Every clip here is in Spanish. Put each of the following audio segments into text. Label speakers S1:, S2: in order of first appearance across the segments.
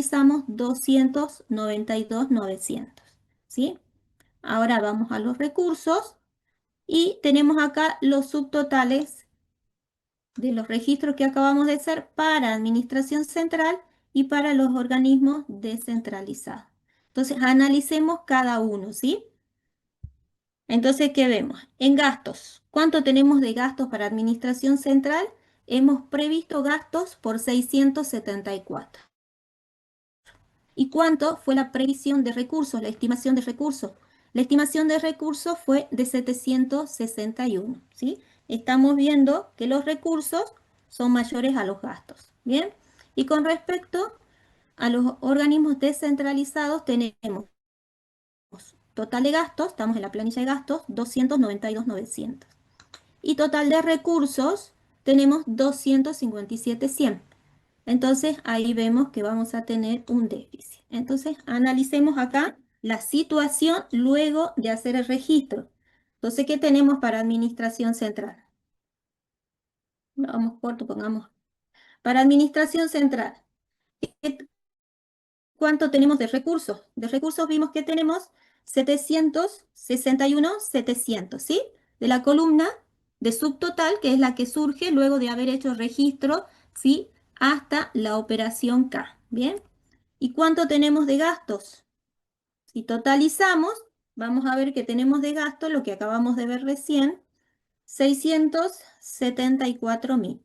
S1: totalizamos 292.900, ¿sí? Ahora vamos a los recursos y tenemos acá los subtotales de los registros que acabamos de hacer para Administración Central y para los organismos descentralizados. Entonces, analicemos cada uno, ¿sí? Entonces, ¿qué vemos? En gastos, ¿cuánto tenemos de gastos para Administración Central? Hemos previsto gastos por 674. ¿Y cuánto fue la previsión de recursos, la estimación de recursos? La estimación de recursos fue de 761, ¿sí? Estamos viendo que los recursos son mayores a los gastos, ¿bien? Y con respecto a los organismos descentralizados tenemos total de gastos, estamos en la planilla de gastos, 292.900. Y total de recursos tenemos 257.100. Entonces ahí vemos que vamos a tener un déficit. Entonces analicemos acá la situación luego de hacer el registro. Entonces, ¿qué tenemos para Administración Central? Vamos corto, pongamos. Para Administración Central, ¿cuánto tenemos de recursos? De recursos vimos que tenemos 761.700, ¿sí? De la columna de subtotal, que es la que surge luego de haber hecho el registro, ¿sí? Hasta la operación K, ¿bien? ¿Y cuánto tenemos de gastos? Si totalizamos, vamos a ver que tenemos de gasto, lo que acabamos de ver recién, 674.000.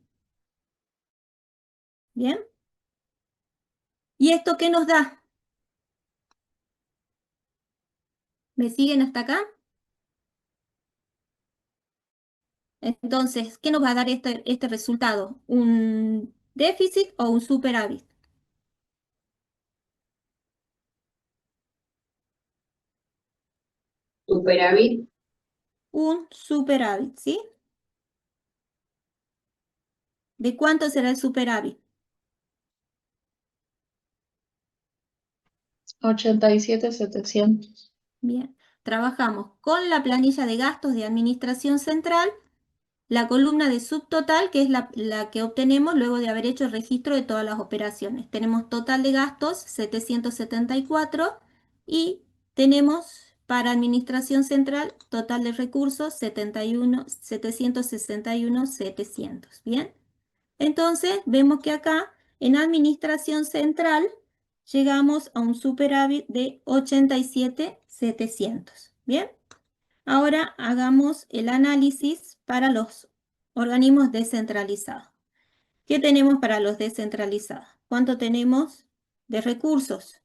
S1: ¿Bien? ¿Y esto qué nos da? ¿Me siguen hasta acá? Entonces, ¿qué nos va a dar este resultado? ¿Un déficit o un superávit?
S2: Superávit.
S1: Un superávit, ¿sí? ¿De cuánto será el superávit?
S2: 87.700.
S1: Bien, trabajamos con la planilla de gastos de Administración Central, la columna de subtotal, que es la que obtenemos luego de haber hecho el registro de todas las operaciones. Tenemos total de gastos 774 y tenemos para Administración Central total de recursos 761.700. Bien, entonces vemos que acá en Administración Central llegamos a un superávit de 87.700. Bien. Ahora hagamos el análisis para los organismos descentralizados. ¿Qué tenemos para los descentralizados? ¿Cuánto tenemos de recursos?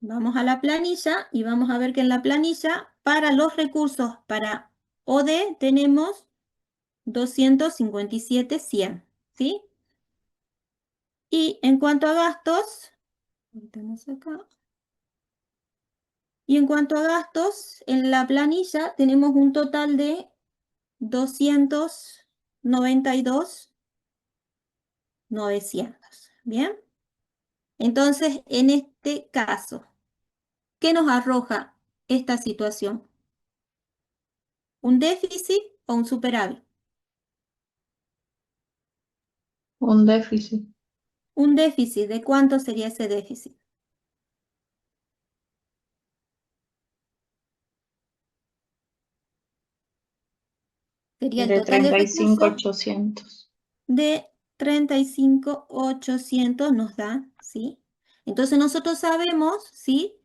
S1: Vamos a la planilla y vamos a ver que en la planilla para los recursos para OD tenemos 257.100, ¿sí? Y en cuanto a gastos, tenemos acá. Y en cuanto a gastos, en la planilla tenemos un total de 292.900. Bien, entonces en este caso, ¿qué nos arroja esta situación? ¿Un déficit o un superávit?
S2: Un déficit.
S1: Un déficit, ¿de cuánto sería ese déficit? Sería el
S2: De
S1: total de recursos
S2: 35.800.
S1: de 35.800 nos da, ¿sí? Entonces nosotros sabemos, ¿sí?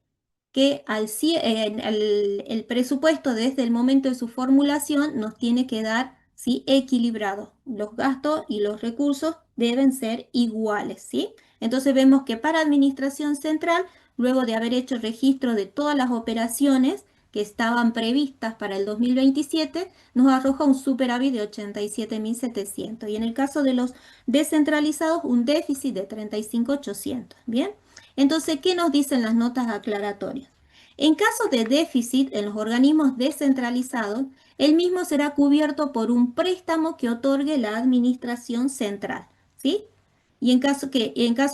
S1: Que el presupuesto desde el momento de su formulación nos tiene que dar, ¿sí? Equilibrado. Los gastos y los recursos deben ser iguales, ¿sí? Entonces vemos que para Administración Central, luego de haber hecho registro de todas las operaciones que estaban previstas para el 2027, nos arroja un superávit de 87.700. Y en el caso de los descentralizados, un déficit de 35.800. ¿Bien? Entonces, ¿qué nos dicen las notas aclaratorias? En caso de déficit en los organismos descentralizados, el mismo será cubierto por un préstamo que otorgue la Administración Central, ¿sí? Y en caso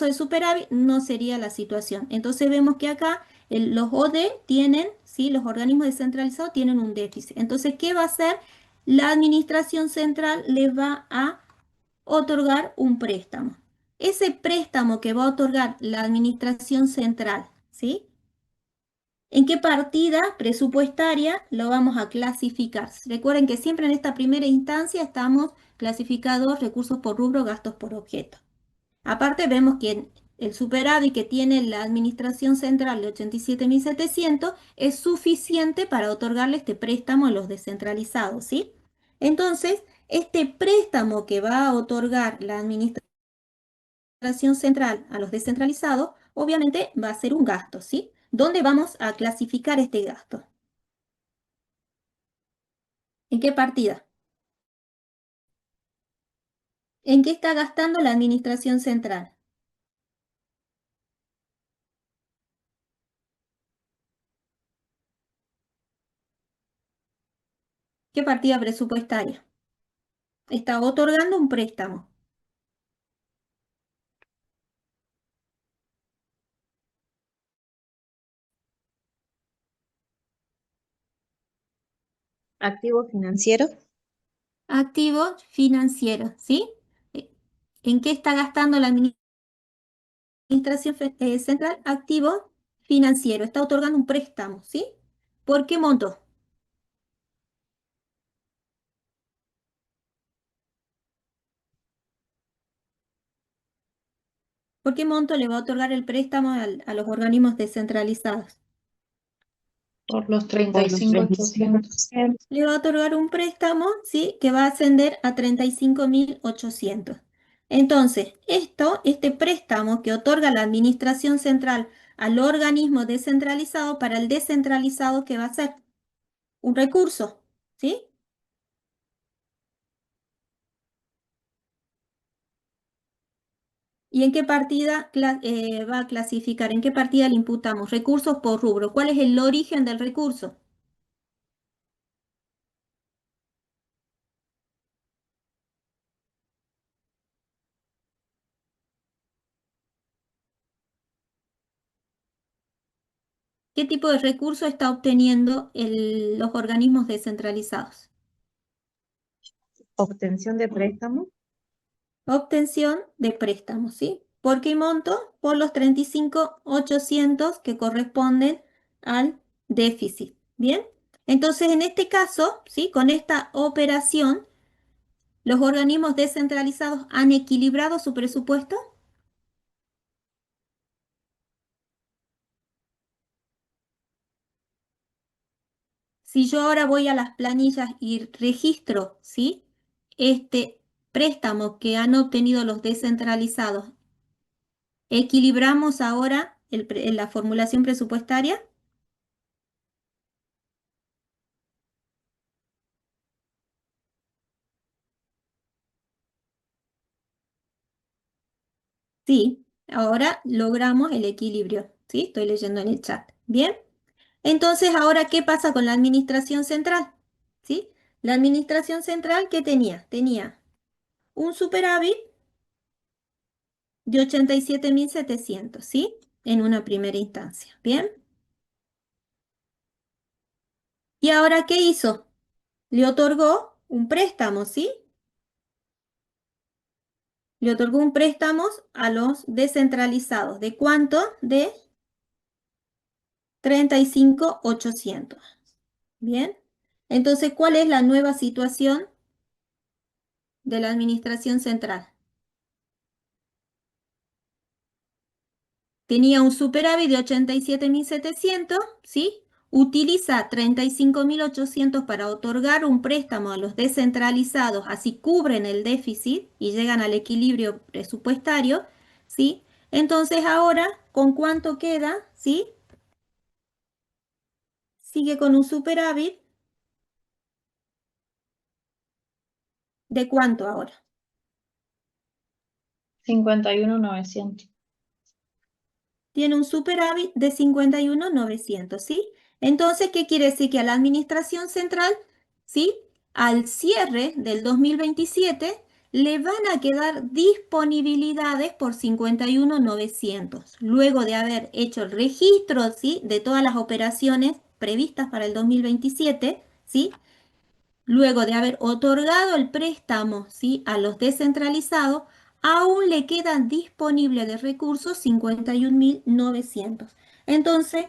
S1: de superávit no sería la situación. Entonces vemos que acá los OD tienen, ¿sí? Los organismos descentralizados tienen un déficit. Entonces, ¿qué va a hacer? La Administración Central les va a otorgar un préstamo. ese préstamo que va a otorgar la administración central, ¿sí? ¿En qué partida presupuestaria lo vamos a clasificar? Recuerden que siempre en esta primera instancia estamos clasificados recursos por rubro, gastos por objeto. Aparte vemos que el superávit que tiene la administración central de 87.700 es suficiente para otorgarle este préstamo a los descentralizados, ¿sí? Entonces, este préstamo que va a otorgar la administración central a los descentralizados, obviamente va a ser un gasto, ¿sí? ¿Dónde vamos a clasificar este gasto? ¿En qué partida? ¿En qué está gastando la administración central? ¿Qué partida presupuestaria? Está otorgando un préstamo.
S3: Activo financiero.
S1: Activo financiero, ¿sí? Eh, ¿En qué está gastando la administración central? Activo financiero. Está otorgando un préstamo, ¿sí? ¿Por qué monto? ¿Por qué monto le va a otorgar el préstamo a los organismos descentralizados?
S2: Por los
S3: Por los
S2: 35.800.
S3: 35%.
S1: Le va a otorgar un préstamo, ¿sí? Que va a ascender a 35.800. Entonces, este préstamo que otorga la administración central al organismo descentralizado, para el descentralizado, ¿qué va a ser? Un recurso, ¿sí? ¿Y en qué partida va a clasificar? ¿En qué partida le imputamos? Recursos por rubro. ¿Cuál es el origen del recurso? ¿Qué tipo de recurso está obteniendo los organismos descentralizados?
S3: Obtención de préstamo.
S1: Obtención de préstamos, ¿sí? ¿Por qué monto? Por los 35.800 que corresponden al déficit. ¿Bien? Entonces, en este caso, ¿sí? Con esta operación, ¿los organismos descentralizados han equilibrado su presupuesto? Si yo ahora voy a las planillas y registro, ¿sí? Este préstamo que han obtenido los descentralizados, ¿equilibramos ahora la formulación presupuestaria? Sí, ahora logramos el equilibrio, ¿sí? Estoy leyendo en el chat. Bien, entonces ahora, ¿qué pasa con la administración central? ¿Sí? La administración central, ¿qué tenía? Tenía un superávit de 87.700, ¿sí? En una primera instancia. Bien, ¿y ahora qué hizo? Le otorgó un préstamo, ¿sí? Le otorgó un préstamo a los descentralizados. ¿De cuánto? De 35.800. Bien. Entonces, ¿cuál es la nueva situación de la administración central? Tenía un superávit de 87.700, ¿sí? Utiliza 35.800 para otorgar un préstamo a los descentralizados, así cubren el déficit y llegan al equilibrio presupuestario, ¿sí? Entonces ahora, ¿con cuánto queda? ¿Sí? Sigue con un superávit ¿de cuánto ahora?
S2: 51.900.
S1: Tiene un superávit de 51.900, ¿sí? Entonces, ¿qué quiere decir? Que a la administración central, ¿sí? Al cierre del 2027 le van a quedar disponibilidades por 51.900, luego de haber hecho el registro, ¿sí? De todas las operaciones previstas para el 2027, ¿sí? Luego de haber otorgado el préstamo, ¿sí? A los descentralizados, aún le quedan disponibles de recursos 51.900. Entonces,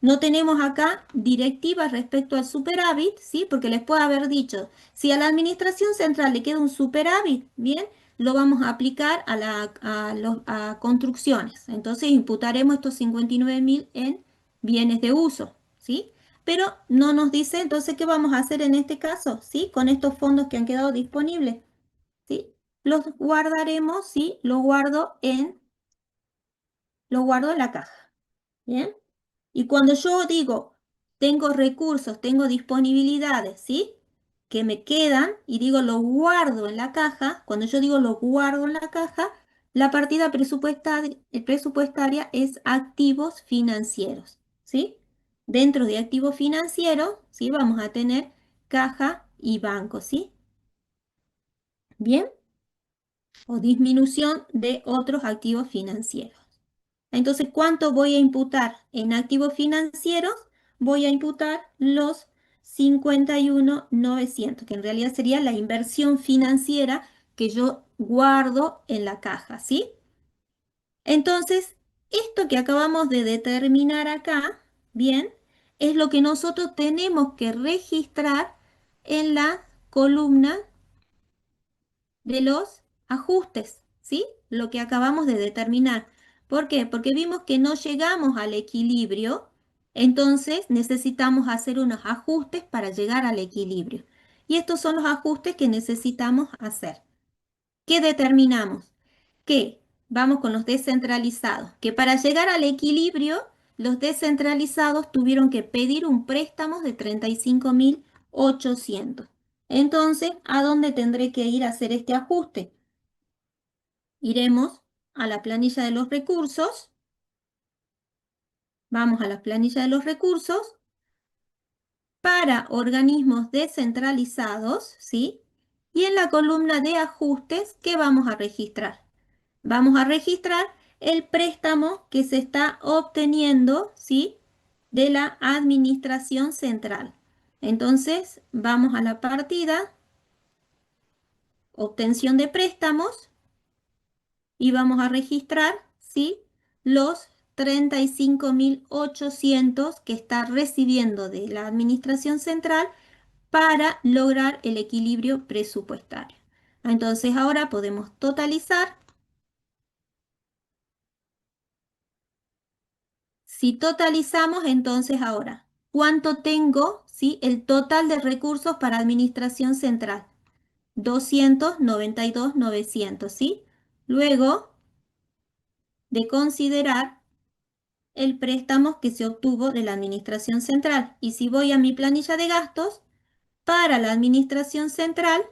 S1: no tenemos acá directivas respecto al superávit, ¿sí? Porque les puedo haber dicho, si a la administración central le queda un superávit, bien, lo vamos a aplicar a construcciones. Entonces, imputaremos estos 59.000 en bienes de uso, ¿sí? Pero no nos dice entonces qué vamos a hacer en este caso, ¿sí? Con estos fondos que han quedado disponibles, ¿sí? Los guardaremos, ¿sí? Lo guardo en la caja, ¿bien? Y cuando yo digo, tengo recursos, tengo disponibilidades, ¿sí? Que me quedan y digo, lo guardo en la caja, cuando yo digo lo guardo en la caja, la partida presupuestaria es activos financieros, ¿sí? Dentro de activos financieros, ¿sí? Vamos a tener caja y banco, ¿sí? Bien, o disminución de otros activos financieros. Entonces, ¿cuánto voy a imputar en activos financieros? Voy a imputar los 51.900, que en realidad sería la inversión financiera que yo guardo en la caja, ¿sí? Entonces, esto que acabamos de determinar acá, bien, es lo que nosotros tenemos que registrar en la columna de los ajustes, ¿sí? Lo que acabamos de determinar. ¿Por qué? Porque vimos que no llegamos al equilibrio, entonces necesitamos hacer unos ajustes para llegar al equilibrio. Y estos son los ajustes que necesitamos hacer. ¿Qué determinamos? Que vamos con los descentralizados, que para llegar al equilibrio, los descentralizados tuvieron que pedir un préstamo de 35.800. Entonces, ¿a dónde tendré que ir a hacer este ajuste? Iremos a la planilla de los recursos, vamos a la planilla de los recursos, para organismos descentralizados, ¿sí? Y en la columna de ajustes, ¿qué vamos a registrar? Vamos a registrar el préstamo que se está obteniendo, ¿sí? De la administración central. Entonces, vamos a la partida, obtención de préstamos, y vamos a registrar, ¿sí? Los 35.800 que está recibiendo de la administración central para lograr el equilibrio presupuestario. Entonces ahora podemos totalizar. Si totalizamos, entonces ahora, ¿cuánto tengo? ¿Sí? El total de recursos para administración central, 292.900, ¿sí? Luego de considerar el préstamo que se obtuvo de la administración central. Y si voy a mi planilla de gastos, para la administración central,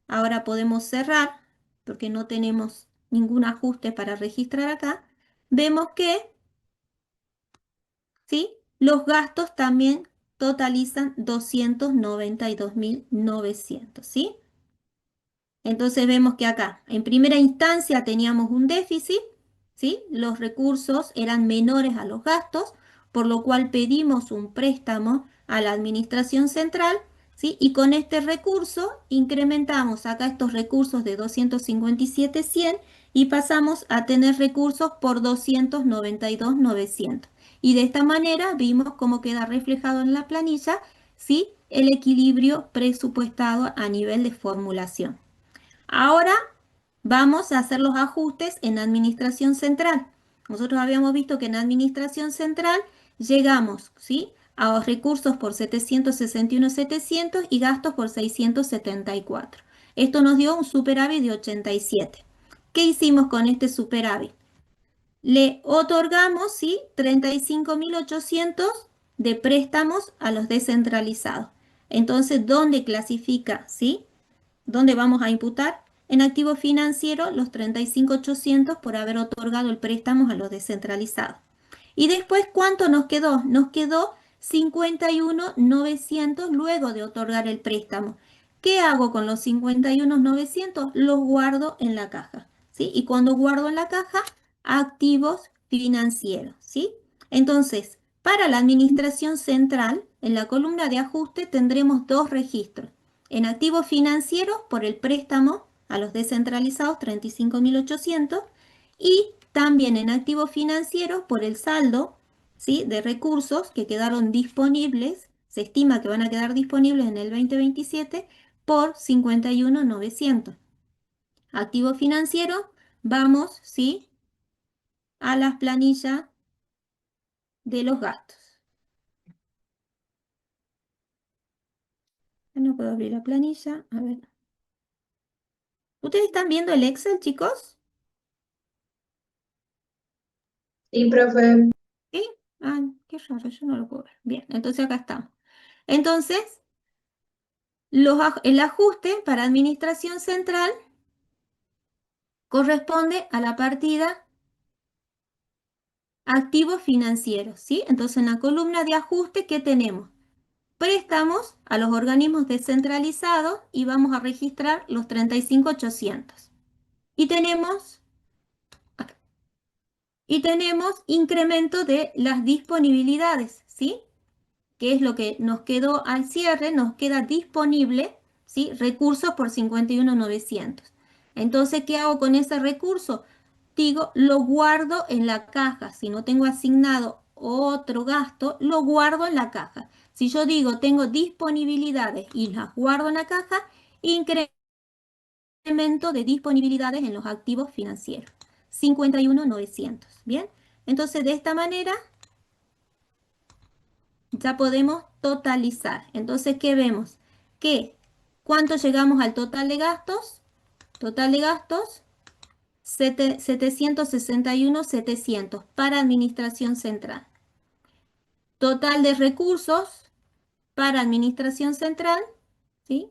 S1: ahora podemos cerrar, porque no tenemos ningún ajuste para registrar acá, vemos que, ¿sí? Los gastos también totalizan 292.900, ¿sí? Entonces vemos que acá, en primera instancia teníamos un déficit, ¿sí? Los recursos eran menores a los gastos, por lo cual pedimos un préstamo a la administración central, ¿sí? Y con este recurso incrementamos acá estos recursos de 257.100 y pasamos a tener recursos por 292.900. Y de esta manera vimos cómo queda reflejado en la planilla, ¿sí? El equilibrio presupuestado a nivel de formulación. Ahora vamos a hacer los ajustes en administración central. Nosotros habíamos visto que en administración central llegamos, ¿sí? A los recursos por 761.700 y gastos por 674. Esto nos dio un superávit de 87. ¿Qué hicimos con este superávit? Le otorgamos, ¿sí? 35.800 de préstamos a los descentralizados. Entonces, ¿dónde clasifica, sí? ¿Dónde vamos a imputar? En activo financiero los 35.800 por haber otorgado el préstamo a los descentralizados. Y después, ¿cuánto nos quedó? Nos quedó 51.900 luego de otorgar el préstamo. ¿Qué hago con los 51.900? Los guardo en la caja, ¿sí? Y cuando guardo en la caja, activos financieros, ¿sí? Entonces, para la administración central, en la columna de ajuste tendremos dos registros. En activos financieros por el préstamo a los descentralizados 35.800 y también en activos financieros por el saldo, ¿sí?, de recursos que quedaron disponibles, se estima que van a quedar disponibles en el 2027 por 51.900. Activo financiero, vamos, ¿sí?, a las planillas de los gastos. No puedo abrir la planilla, a ver. ¿Ustedes están viendo el Excel, chicos?
S2: Sí, profe.
S1: ¿Sí? Ah, qué raro, yo no lo puedo ver. Bien, entonces acá estamos. Entonces, el ajuste para administración central corresponde a la partida activos financieros, ¿sí? Entonces, en la columna de ajuste, ¿qué tenemos? Préstamos a los organismos descentralizados y vamos a registrar los 35.800. Y tenemos, acá, y tenemos incremento de las disponibilidades, ¿sí?, que es lo que nos quedó al cierre, nos queda disponible, ¿sí?, recursos por 51.900. Entonces, ¿qué hago con ese recurso? Digo, lo guardo en la caja. Si no tengo asignado otro gasto, lo guardo en la caja. Si yo digo, tengo disponibilidades y las guardo en la caja, incremento de disponibilidades en los activos financieros. 51.900. Bien, entonces de esta manera ya podemos totalizar. Entonces, ¿qué vemos? Que ¿cuánto llegamos al total de gastos? Total de gastos, 761.700 para administración central. Total de recursos para administración central, ¿sí?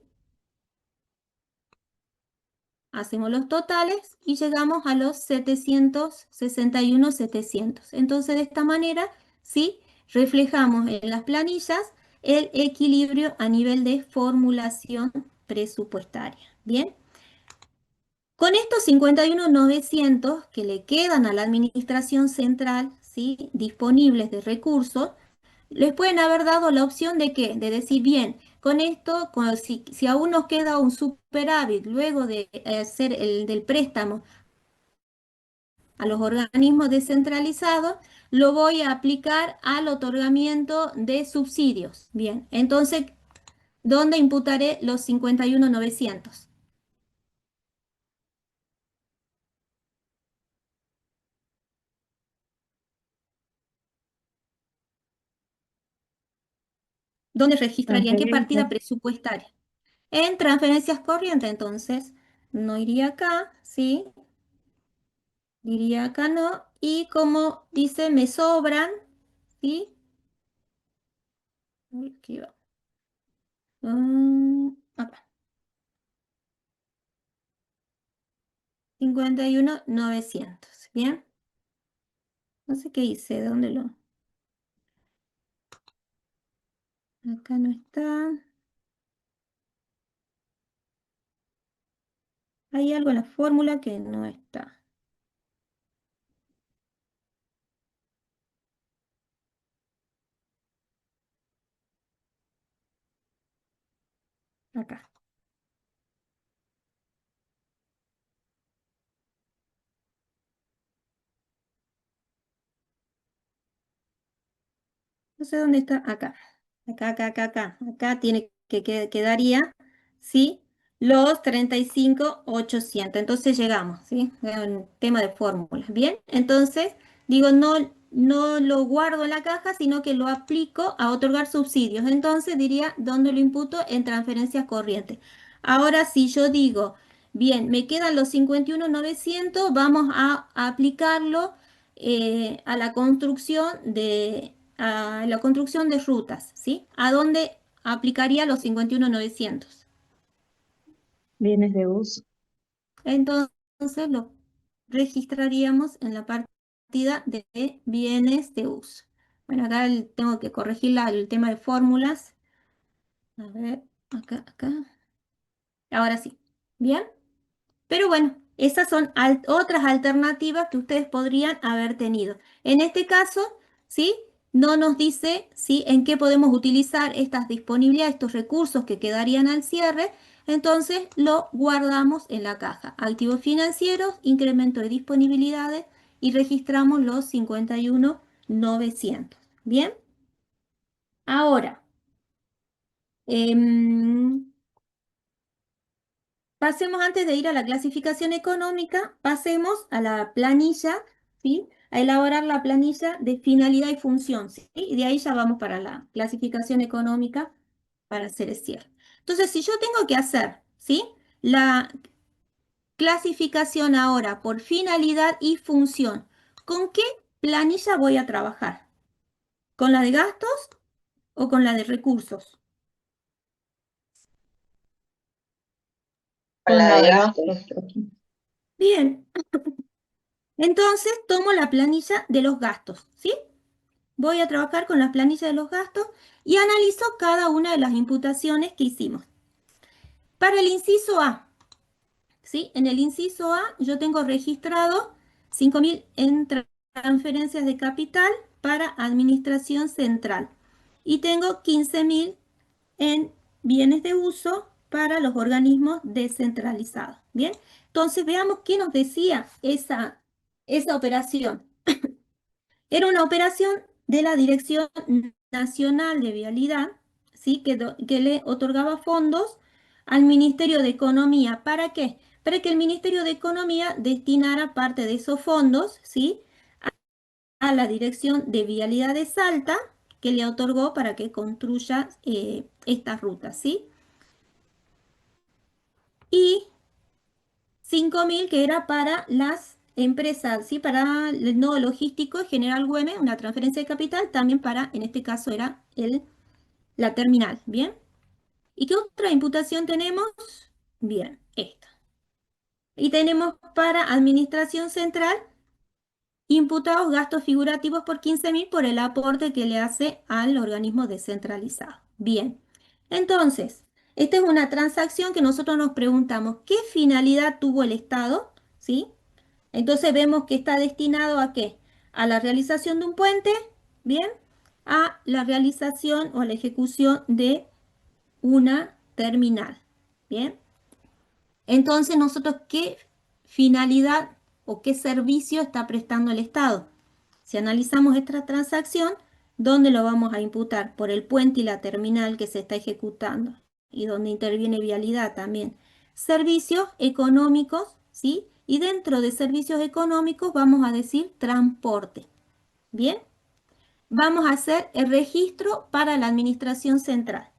S1: Hacemos los totales y llegamos a los 761.700. Entonces, de esta manera, ¿sí?, reflejamos en las planillas el equilibrio a nivel de formulación presupuestaria. Bien, con estos 51.900 que le quedan a la administración central, ¿sí?, disponibles de recursos, les pueden haber dado la opción de qué, de decir, bien, con esto, si aún nos queda un superávit luego de hacer el del préstamo a los organismos descentralizados, lo voy a aplicar al otorgamiento de subsidios. Bien, entonces, ¿dónde imputaré los 51.900? ¿Dónde registraría? ¿En qué partida
S3: Transferencia.
S1: presupuestaria? En transferencias corrientes, entonces, no iría acá, ¿sí? Diría acá no. Y como dice, me sobran, ¿sí? Uy, aquí va. Acá. 51.900. Bien. No sé qué hice, ¿de dónde lo? Acá no está. Hay algo en la fórmula que no está. Acá. No sé dónde está. Acá. Acá tiene quedaría, ¿sí?, los 35.800. Entonces llegamos, ¿sí? Es un tema de fórmulas. Bien, entonces digo, no lo guardo en la caja, sino que lo aplico a otorgar subsidios. Entonces diría, ¿dónde lo imputo? En transferencias corrientes. Ahora, si yo digo, bien, me quedan los 51.900, vamos a aplicarlo a la construcción de rutas, ¿sí? ¿A dónde aplicaría los 51.900?
S3: Bienes de uso.
S1: Entonces lo registraríamos en la partida de bienes de uso. Bueno, acá tengo que corregir el tema de fórmulas. A ver, acá. Ahora sí. ¿Bien? Pero bueno, esas son otras alternativas que ustedes podrían haber tenido. En este caso, ¿sí?, no nos dice, ¿sí?, en qué podemos utilizar estas disponibilidades, estos recursos que quedarían al cierre, Entonces lo guardamos en la caja. Activos financieros, incremento de disponibilidades y registramos los 51.900. Bien, ahora em, pasemos antes de ir a la clasificación económica, pasemos a la planilla, ¿sí? A elaborar la planilla de finalidad y función, ¿sí? Y de ahí ya vamos para la clasificación económica para hacer el cierre. Entonces, si yo tengo que hacer, ¿sí? La clasificación ahora por finalidad y función, ¿con qué planilla voy a trabajar? ¿Con la de gastos o con la de recursos?
S2: Con
S3: Con
S2: la
S3: la
S2: de
S3: de
S2: gastos.
S3: gastos.
S1: Bien, entonces tomo la planilla de los gastos, ¿sí? Voy a trabajar con la planilla de los gastos y analizo cada una de las imputaciones que hicimos. Para el inciso A, ¿sí? En el inciso A yo tengo registrado 5.000 en transferencias de capital para administración central y tengo 15.000 en bienes de uso para los organismos descentralizados. Bien, entonces veamos qué nos decía esa operación. Era una operación de la Dirección Nacional de Vialidad, ¿sí? Que le otorgaba fondos al Ministerio de Economía. ¿Para qué? Para que el Ministerio de Economía destinara parte de esos fondos, ¿sí? A la Dirección de Vialidad de Salta, que le otorgó para que construya estas rutas, ¿sí? Y 5.000 que era para las empresas, ¿sí? Para el nodo logístico General Güemes, una transferencia de capital, también para, en este caso era la terminal, ¿bien? ¿Y qué otra imputación tenemos? Bien, esta. Y tenemos para Administración Central imputados gastos figurativos por 15.000 por el aporte que le hace al organismo descentralizado. Bien, entonces, esta es una transacción que nosotros nos preguntamos, ¿qué finalidad tuvo el Estado? ¿Sí? Entonces vemos que está destinado ¿a qué? A la realización de un puente, ¿bien? A la realización o a la ejecución de una terminal, ¿bien? Entonces nosotros, ¿qué finalidad o qué servicio está prestando el Estado? Si analizamos esta transacción, ¿dónde lo vamos a imputar? Por el puente y la terminal que se está ejecutando y donde interviene vialidad también. Servicios económicos, ¿sí? Y dentro de servicios económicos vamos a decir transporte. ¿Bien? Vamos a hacer el registro para la administración central.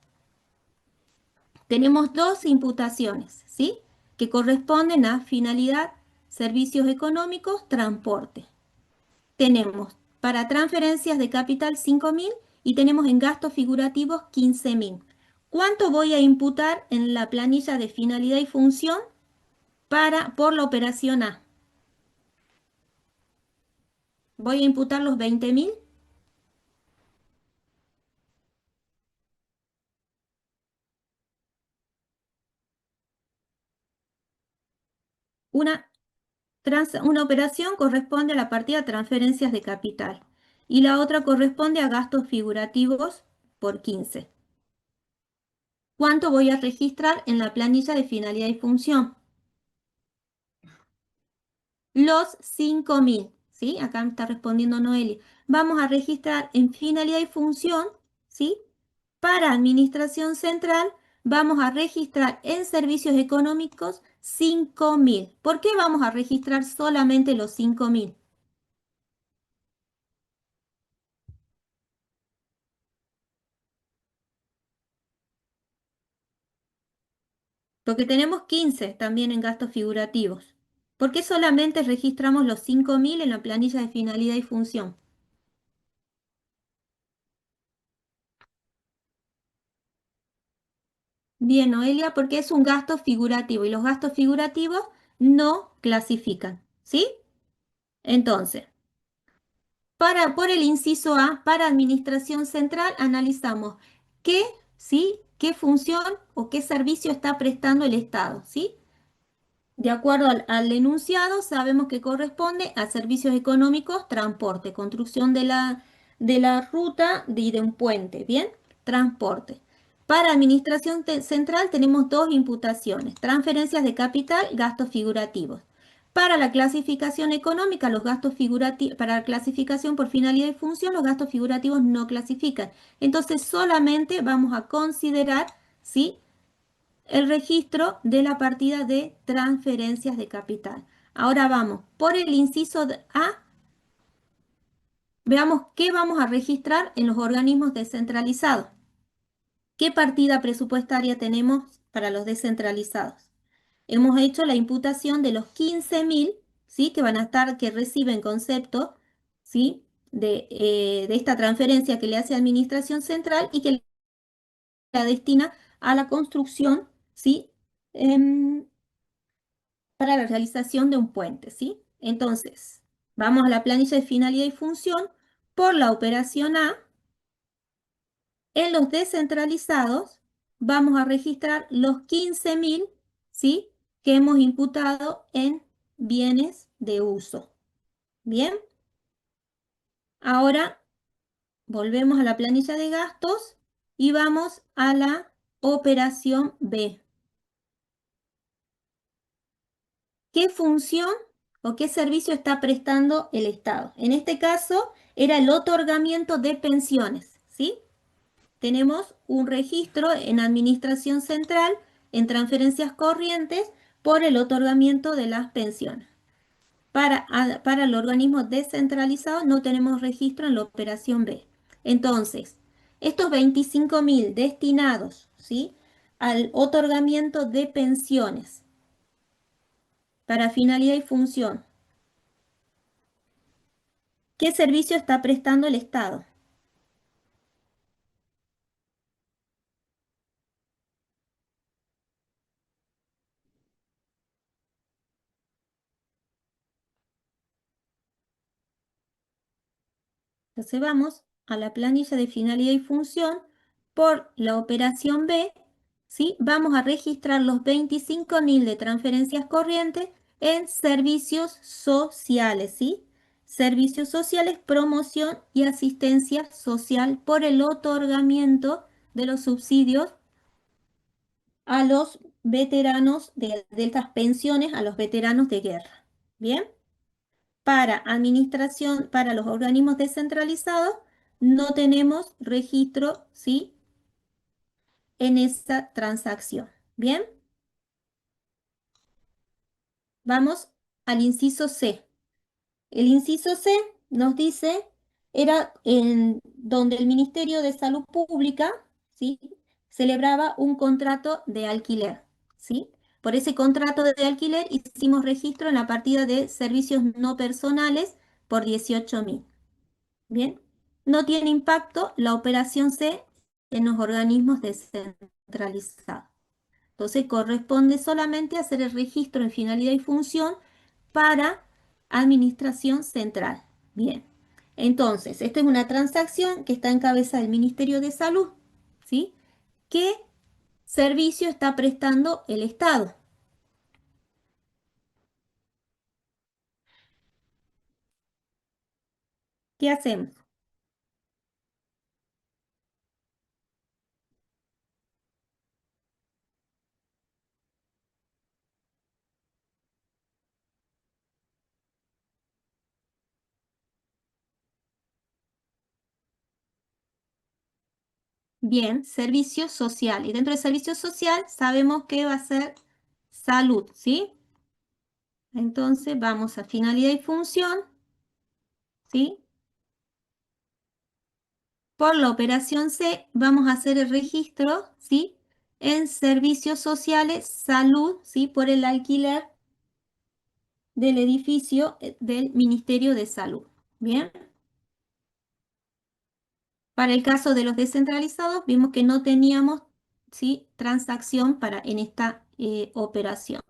S1: Tenemos dos imputaciones, ¿sí? Que corresponden a finalidad, servicios económicos, transporte. Tenemos para transferencias de capital 5.000 y tenemos en gastos figurativos 15.000. ¿Cuánto voy a imputar en la planilla de finalidad y función por la operación A? Voy a imputar los 20.000. Una, una operación corresponde a la partida transferencias de capital y la otra corresponde a gastos figurativos por 15. ¿Cuánto voy a registrar en la planilla de finalidad y función? Los 5.000, ¿sí? Acá me está respondiendo Noelia. Vamos a registrar en finalidad y función, ¿sí? Para administración central, vamos a registrar en servicios económicos 5.000. ¿Por qué vamos a registrar solamente los 5.000? Porque tenemos 15 también en gastos figurativos. ¿Por qué solamente registramos los 5.000 en la planilla de finalidad y función? Bien, Noelia, porque es un gasto figurativo y los gastos figurativos no clasifican, ¿sí? Entonces, por el inciso A, para administración central, analizamos qué, ¿sí? ¿Qué función o qué servicio está prestando el Estado, ¿sí? De acuerdo al enunciado, sabemos que corresponde a servicios económicos, transporte, construcción de la ruta y de un puente, ¿bien? Transporte. Para administración central tenemos dos imputaciones, transferencias de capital, gastos figurativos. Para la clasificación económica, los gastos figurativos, para la clasificación por finalidad y función, los gastos figurativos no clasifican. Entonces solamente vamos a considerar, ¿sí?, el registro de la partida de transferencias de capital. Ahora vamos por el inciso A, veamos qué vamos a registrar en los organismos descentralizados. ¿Qué partida presupuestaria tenemos para los descentralizados? Hemos hecho la imputación de los 15.000, ¿sí?, que van a estar, que reciben concepto, ¿sí?, de esta transferencia que le hace Administración Central y que la destina a la construcción, ¿sí?, para la realización de un puente, ¿sí? Entonces, vamos a la planilla de finalidad y función. Por la operación A, en los descentralizados, vamos a registrar los 15.000, ¿sí?, que hemos imputado en bienes de uso. Bien, ahora volvemos a la planilla de gastos y vamos a la operación B. ¿Qué función o qué servicio está prestando el Estado? En este caso era el otorgamiento de pensiones, ¿sí? Tenemos un registro en Administración Central, en transferencias corrientes, por el otorgamiento de las pensiones. Para el organismo descentralizado no tenemos registro en la operación B. Entonces, estos 25.000 destinados, ¿sí?, al otorgamiento de pensiones para finalidad y función, ¿qué servicio está prestando el Estado? Entonces vamos a la planilla de finalidad y función. Por la operación B, ¿sí?, vamos a registrar los 25.000 de transferencias corrientes en servicios sociales, ¿sí? Servicios sociales, promoción y asistencia social por el otorgamiento de los subsidios a los veteranos de estas pensiones, a los veteranos de guerra. ¿Bien? Para administración, para los organismos descentralizados, no tenemos registro, ¿sí?, en esa transacción. Bien, vamos al inciso C. El inciso C nos dice, era en donde el Ministerio de Salud Pública, ¿sí?, celebraba un contrato de alquiler, ¿sí? Por ese contrato de alquiler hicimos registro en la partida de servicios no personales por 18.000. Bien, no tiene impacto la operación C en los organismos descentralizados. Entonces corresponde solamente hacer el registro en finalidad y función para administración central. Bien, entonces esta es una transacción que está en cabeza del Ministerio de Salud, ¿sí? ¿Qué servicio está prestando el Estado? ¿Qué hacemos? Bien, servicio social. Y dentro del servicio social sabemos que va a ser salud, ¿sí? Entonces vamos a finalidad y función, ¿sí? Por la operación C vamos a hacer el registro, ¿sí?, en servicios sociales, salud, ¿sí?, por el alquiler del edificio del Ministerio de Salud. Bien. Para el caso de los descentralizados vimos que no teníamos, ¿sí?, transacción en esta operación.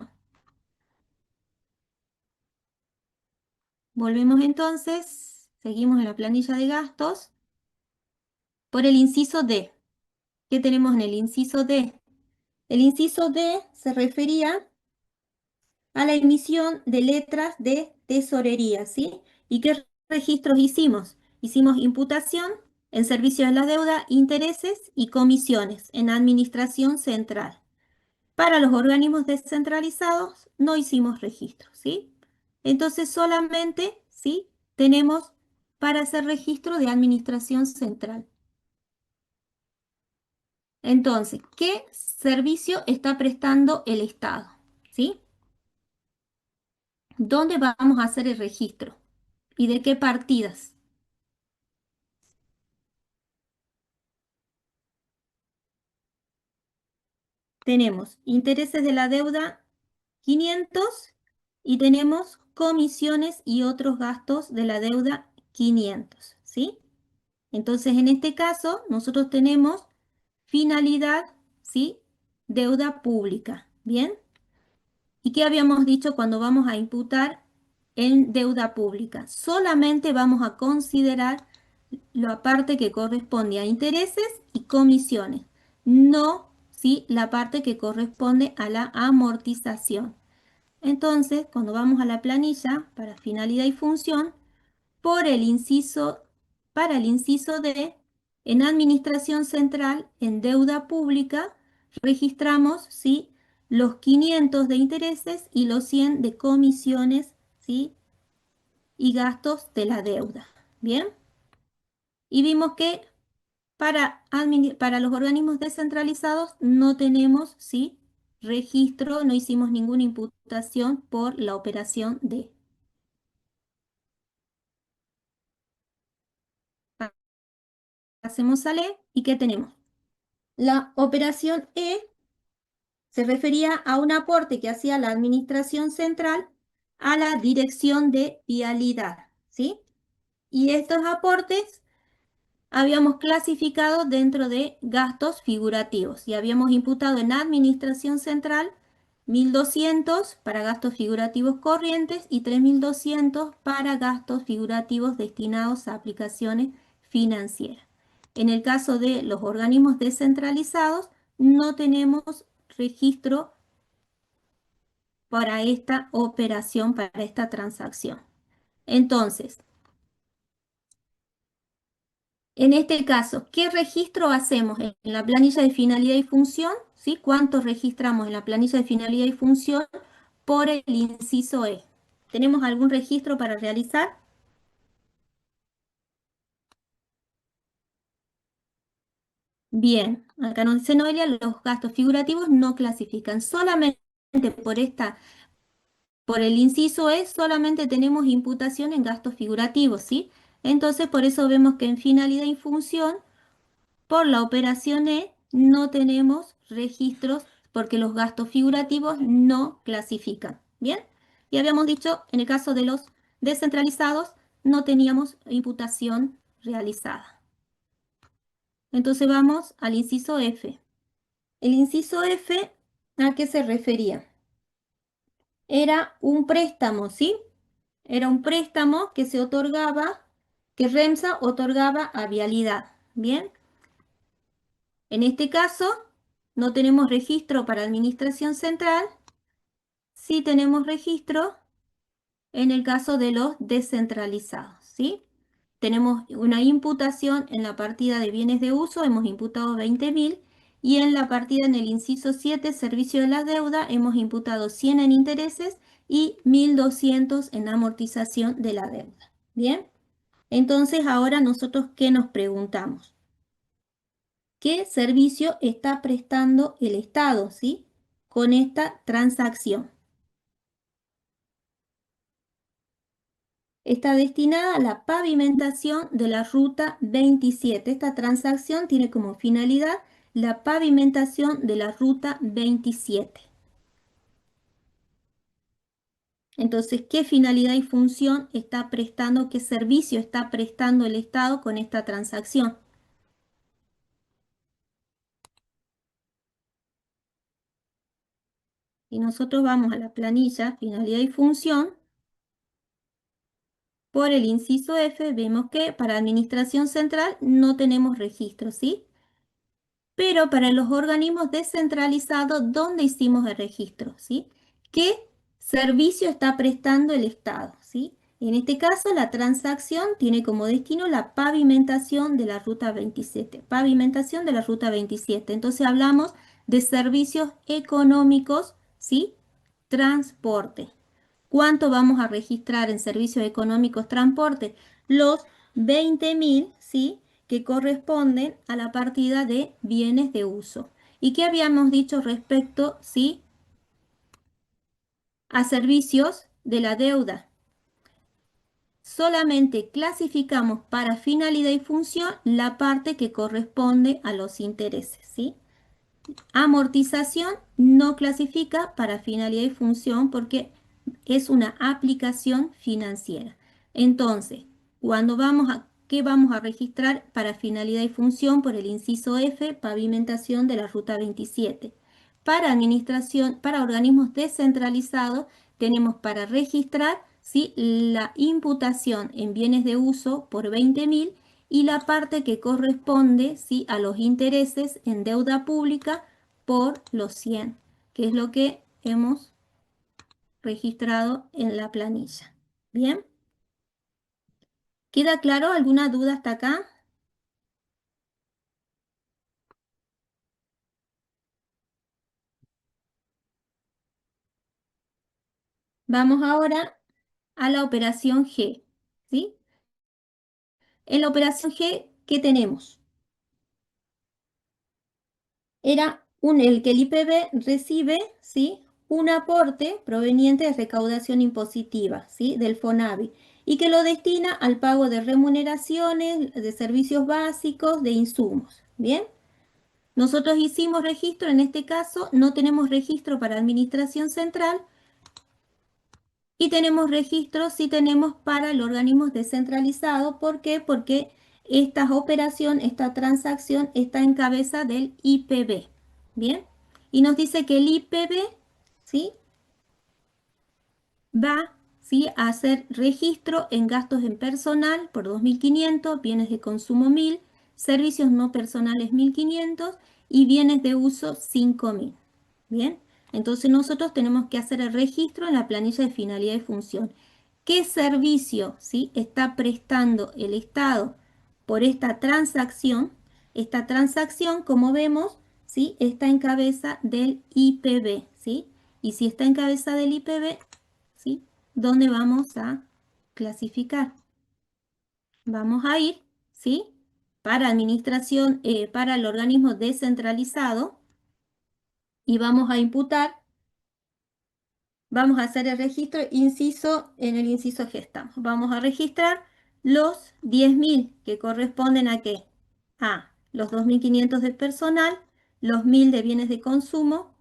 S1: Volvemos entonces, seguimos en la planilla de gastos. Por el inciso D. ¿Qué tenemos en el inciso D? El inciso D se refería a la emisión de letras de tesorería, ¿sí? ¿Y qué registros hicimos? Hicimos imputación En servicio de la deuda, intereses y comisiones en administración central. Para los organismos descentralizados no hicimos registro, ¿sí? Entonces solamente, ¿sí? Tenemos para hacer registro de administración central. Entonces, ¿qué servicio está prestando el Estado? ¿Sí? ¿Dónde vamos a hacer el registro? ¿Y de qué partidas? Tenemos intereses de la deuda 500 y tenemos comisiones y otros gastos de la deuda 500, ¿sí? Entonces, en este caso, nosotros tenemos finalidad, ¿sí? Deuda pública, ¿bien? ¿Y qué habíamos dicho cuando vamos a imputar en deuda pública? Solamente vamos a considerar la parte que corresponde a intereses y comisiones, no, ¿sí? La parte que corresponde a la amortización. Entonces, cuando vamos a la planilla para finalidad y función, por el inciso, para el inciso D, en administración central, en deuda pública, registramos, ¿sí? Los 500 de intereses y los 100 de comisiones, ¿sí? Y gastos de la deuda. ¿Bien? Y vimos que para los organismos descentralizados no tenemos, ¿sí? Registro, no hicimos ninguna imputación por la operación D. Hacemos a E y ¿qué tenemos? La operación E se refería a un aporte que hacía la administración central a la dirección de vialidad, ¿sí? Y estos aportes habíamos clasificado dentro de gastos figurativos y habíamos imputado en administración central 1.200 para gastos figurativos corrientes y 3.200 para gastos figurativos destinados a aplicaciones financieras. En el caso de los organismos descentralizados, no tenemos registro para esta operación, para esta transacción. Entonces, en este caso, ¿qué registro hacemos en la planilla de finalidad y función? ¿Sí? ¿Cuánto registramos en la planilla de finalidad y función por el inciso E? ¿Tenemos algún registro para realizar? Bien, acá nos dice Noelia, los gastos figurativos no clasifican. Solamente por el inciso E, solamente tenemos imputación en gastos figurativos, ¿sí? Entonces, por eso vemos que en finalidad y función por la operación E no tenemos registros porque los gastos figurativos no clasifican. ¿Bien? Y habíamos dicho, en el caso de los descentralizados, no teníamos imputación realizada. Entonces vamos al inciso F. El inciso F, ¿a qué se refería? Era un préstamo, ¿sí? Era un préstamo que se otorgaba, que REMSA otorgaba a Vialidad. ¿Bien? En este caso, no tenemos registro para administración central, sí tenemos registro en el caso de los descentralizados, ¿sí? Tenemos una imputación en la partida de bienes de uso, hemos imputado 20.000, y en la partida en el inciso 7, servicio de la deuda, hemos imputado 100 en intereses y 1.200 en amortización de la deuda. ¿Bien? Entonces, ahora nosotros, ¿qué nos preguntamos? ¿Qué servicio está prestando el Estado, ¿sí? Con esta transacción? Está destinada a la pavimentación de la ruta 27. Esta transacción tiene como finalidad la pavimentación de la ruta 27. Entonces, ¿qué finalidad y función está prestando, qué servicio está prestando el Estado con esta transacción? Y nosotros vamos a la planilla, finalidad y función. Por el inciso F vemos que para administración central no tenemos registro, ¿sí? Pero para los organismos descentralizados, ¿dónde hicimos el registro? ¿Sí? ¿Qué servicio está prestando el Estado? ¿Sí? En este caso, la transacción tiene como destino la pavimentación de la ruta 27. Pavimentación de la ruta 27. Entonces hablamos de servicios económicos, ¿sí? Transporte. ¿Cuánto vamos a registrar en servicios económicos transporte? Los 20.000, ¿sí? Que corresponden a la partida de bienes de uso. ¿Y qué habíamos dicho respecto, ¿sí? A servicios de la deuda? Solamente clasificamos para finalidad y función la parte que corresponde a los intereses, ¿sí? Amortización no clasifica para finalidad y función porque es una aplicación financiera. Entonces, ¿qué vamos a registrar para finalidad y función por el inciso F, pavimentación de la ruta 27? Para administración, para organismos descentralizados, tenemos para registrar, ¿sí?, la imputación en bienes de uso por 20.000 y la parte que corresponde, ¿sí?, a los intereses en deuda pública por los 100, que es lo que hemos registrado en la planilla. ¿Bien? ¿Queda claro? ¿Alguna duda hasta acá? Vamos ahora a la operación G, ¿sí? En la operación G, ¿qué tenemos? Era el que el IPB recibe, ¿sí?, un aporte proveniente de recaudación impositiva, ¿sí?, del FONAVI, y que lo destina al pago de remuneraciones, de servicios básicos, de insumos. ¿Bien? Nosotros hicimos registro, en este caso no tenemos registro para administración central y tenemos registro, sí tenemos para el organismo descentralizado. ¿Por qué? Porque esta operación, esta transacción está en cabeza del IPB. ¿Bien? Y nos dice que el IPB, ¿sí?, va, ¿sí?, a hacer registro en gastos en personal por 2.500, bienes de consumo 1.000, servicios no personales 1.500 y bienes de uso 5.000. Bien, entonces nosotros tenemos que hacer el registro en la planilla de finalidad y función. ¿Qué servicio, sí, está prestando el Estado por esta transacción? Esta transacción, como vemos, ¿sí?, está en cabeza del IPB, ¿sí? Y si está en cabeza del IPB, ¿sí?, ¿dónde vamos a clasificar? Vamos a ir, ¿sí?, para administración, para el organismo descentralizado y vamos a imputar, vamos a hacer el registro en el inciso G estamos. Vamos a registrar los 10.000 que corresponden a qué? A los 2.500 de personal, los 1.000 de bienes de consumo,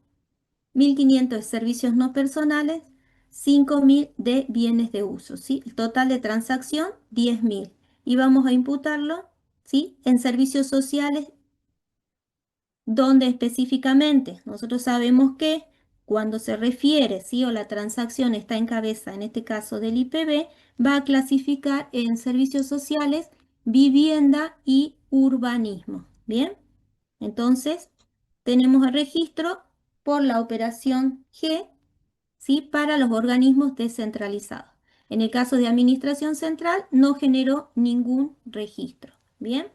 S1: 1.500 de servicios no personales, 5.000 de bienes de uso, ¿sí? El total de transacción, 10.000. Y vamos a imputarlo, ¿sí?, en servicios sociales, donde específicamente nosotros sabemos que cuando se refiere, ¿sí?, o la transacción está en cabeza, en este caso del IPB, va a clasificar en servicios sociales, vivienda y urbanismo. ¿Bien? Entonces, tenemos el registro por la operación G, ¿sí?, para los organismos descentralizados. En el caso de administración central, no generó ningún registro. ¿Bien?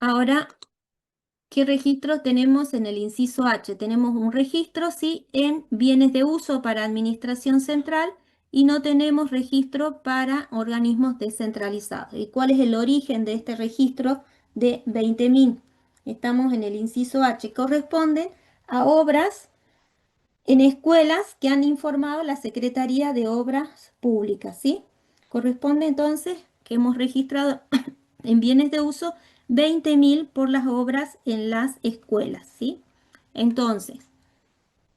S1: Ahora, ¿qué registro tenemos en el inciso H? Tenemos un registro, sí, en bienes de uso para administración central y no tenemos registro para organismos descentralizados. ¿Y cuál es el origen de este registro de 20.000? Estamos en el inciso H. Corresponde a obras en escuelas que han informado la Secretaría de Obras Públicas, ¿sí? Corresponde entonces que hemos registrado en bienes de uso 20.000 por las obras en las escuelas, ¿sí? Entonces,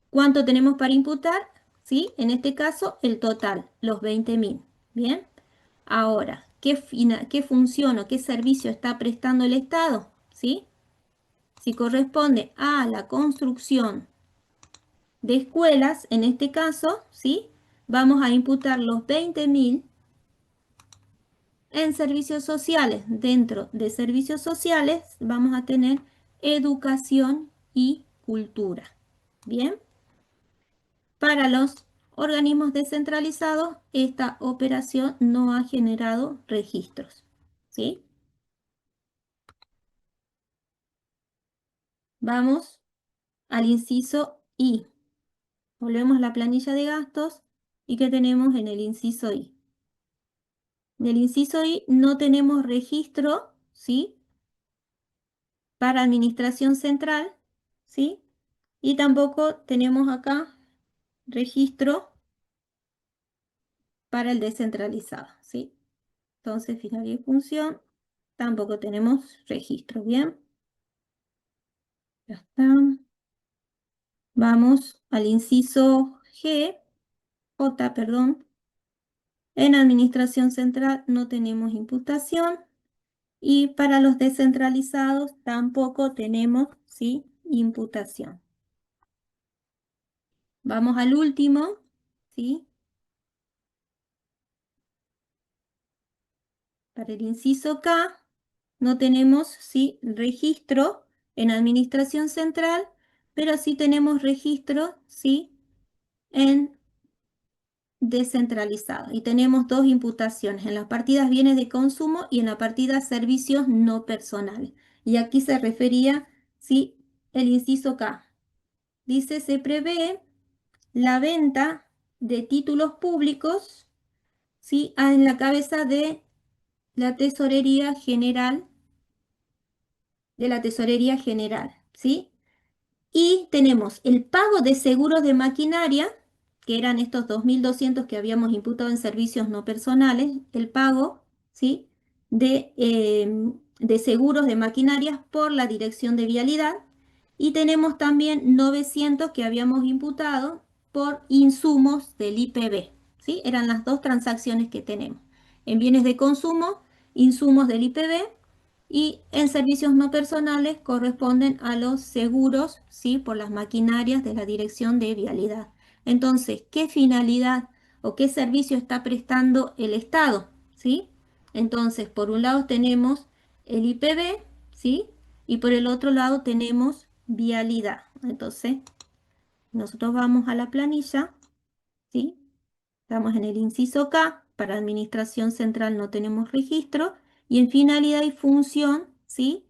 S1: ¿cuánto tenemos para imputar? ¿Sí? En este caso, el total, los 20.000. ¿Bien? Ahora, ¿qué función o qué servicio está prestando el Estado? ¿Sí? Si corresponde a la construcción de escuelas, en este caso, ¿sí?, vamos a imputar los 20.000 en servicios sociales. Dentro de servicios sociales vamos a tener educación y cultura. Bien, para los organismos descentralizados, esta operación no ha generado registros. ¿Sí? Vamos al inciso I. Volvemos a la planilla de gastos y ¿qué tenemos en el inciso I? En el inciso I no tenemos registro, ¿sí? Para administración central, ¿sí? Y tampoco tenemos acá registro para el descentralizado, ¿sí? Entonces, finalidad y función, tampoco tenemos registro, ¿bien? Ya está. Vamos al inciso J, perdón. En administración central no tenemos imputación y para los descentralizados tampoco tenemos, ¿sí? Imputación. Vamos al último, ¿sí? Para el inciso K no tenemos, ¿sí? Registro en administración central, pero sí tenemos registro, ¿sí? En descentralizado. Y tenemos dos imputaciones, en las partidas bienes de consumo y en la partida servicios no personales. Y aquí se refería, ¿sí? El inciso K. Dice, se prevé la venta de títulos públicos, ¿sí? En la cabeza de la Tesorería General, ¿sí? Y tenemos el pago de seguros de maquinaria, que eran estos 2.200 que habíamos imputado en servicios no personales, el pago, ¿sí? de seguros de maquinarias por la Dirección de Vialidad. Y tenemos también 900 que habíamos imputado por insumos del IPB, ¿sí? Eran las dos transacciones que tenemos. En bienes de consumo, insumos del IPB y en servicios no personales corresponden a los seguros, ¿sí? Por las maquinarias de la Dirección de Vialidad. Entonces, ¿qué finalidad o qué servicio está prestando el Estado? ¿Sí? Entonces, por un lado tenemos el IPB, ¿sí? Y por el otro lado tenemos vialidad. Entonces, nosotros vamos a la planilla, ¿sí? Estamos en el inciso K, para administración central no tenemos registro, y en finalidad y función, ¿sí?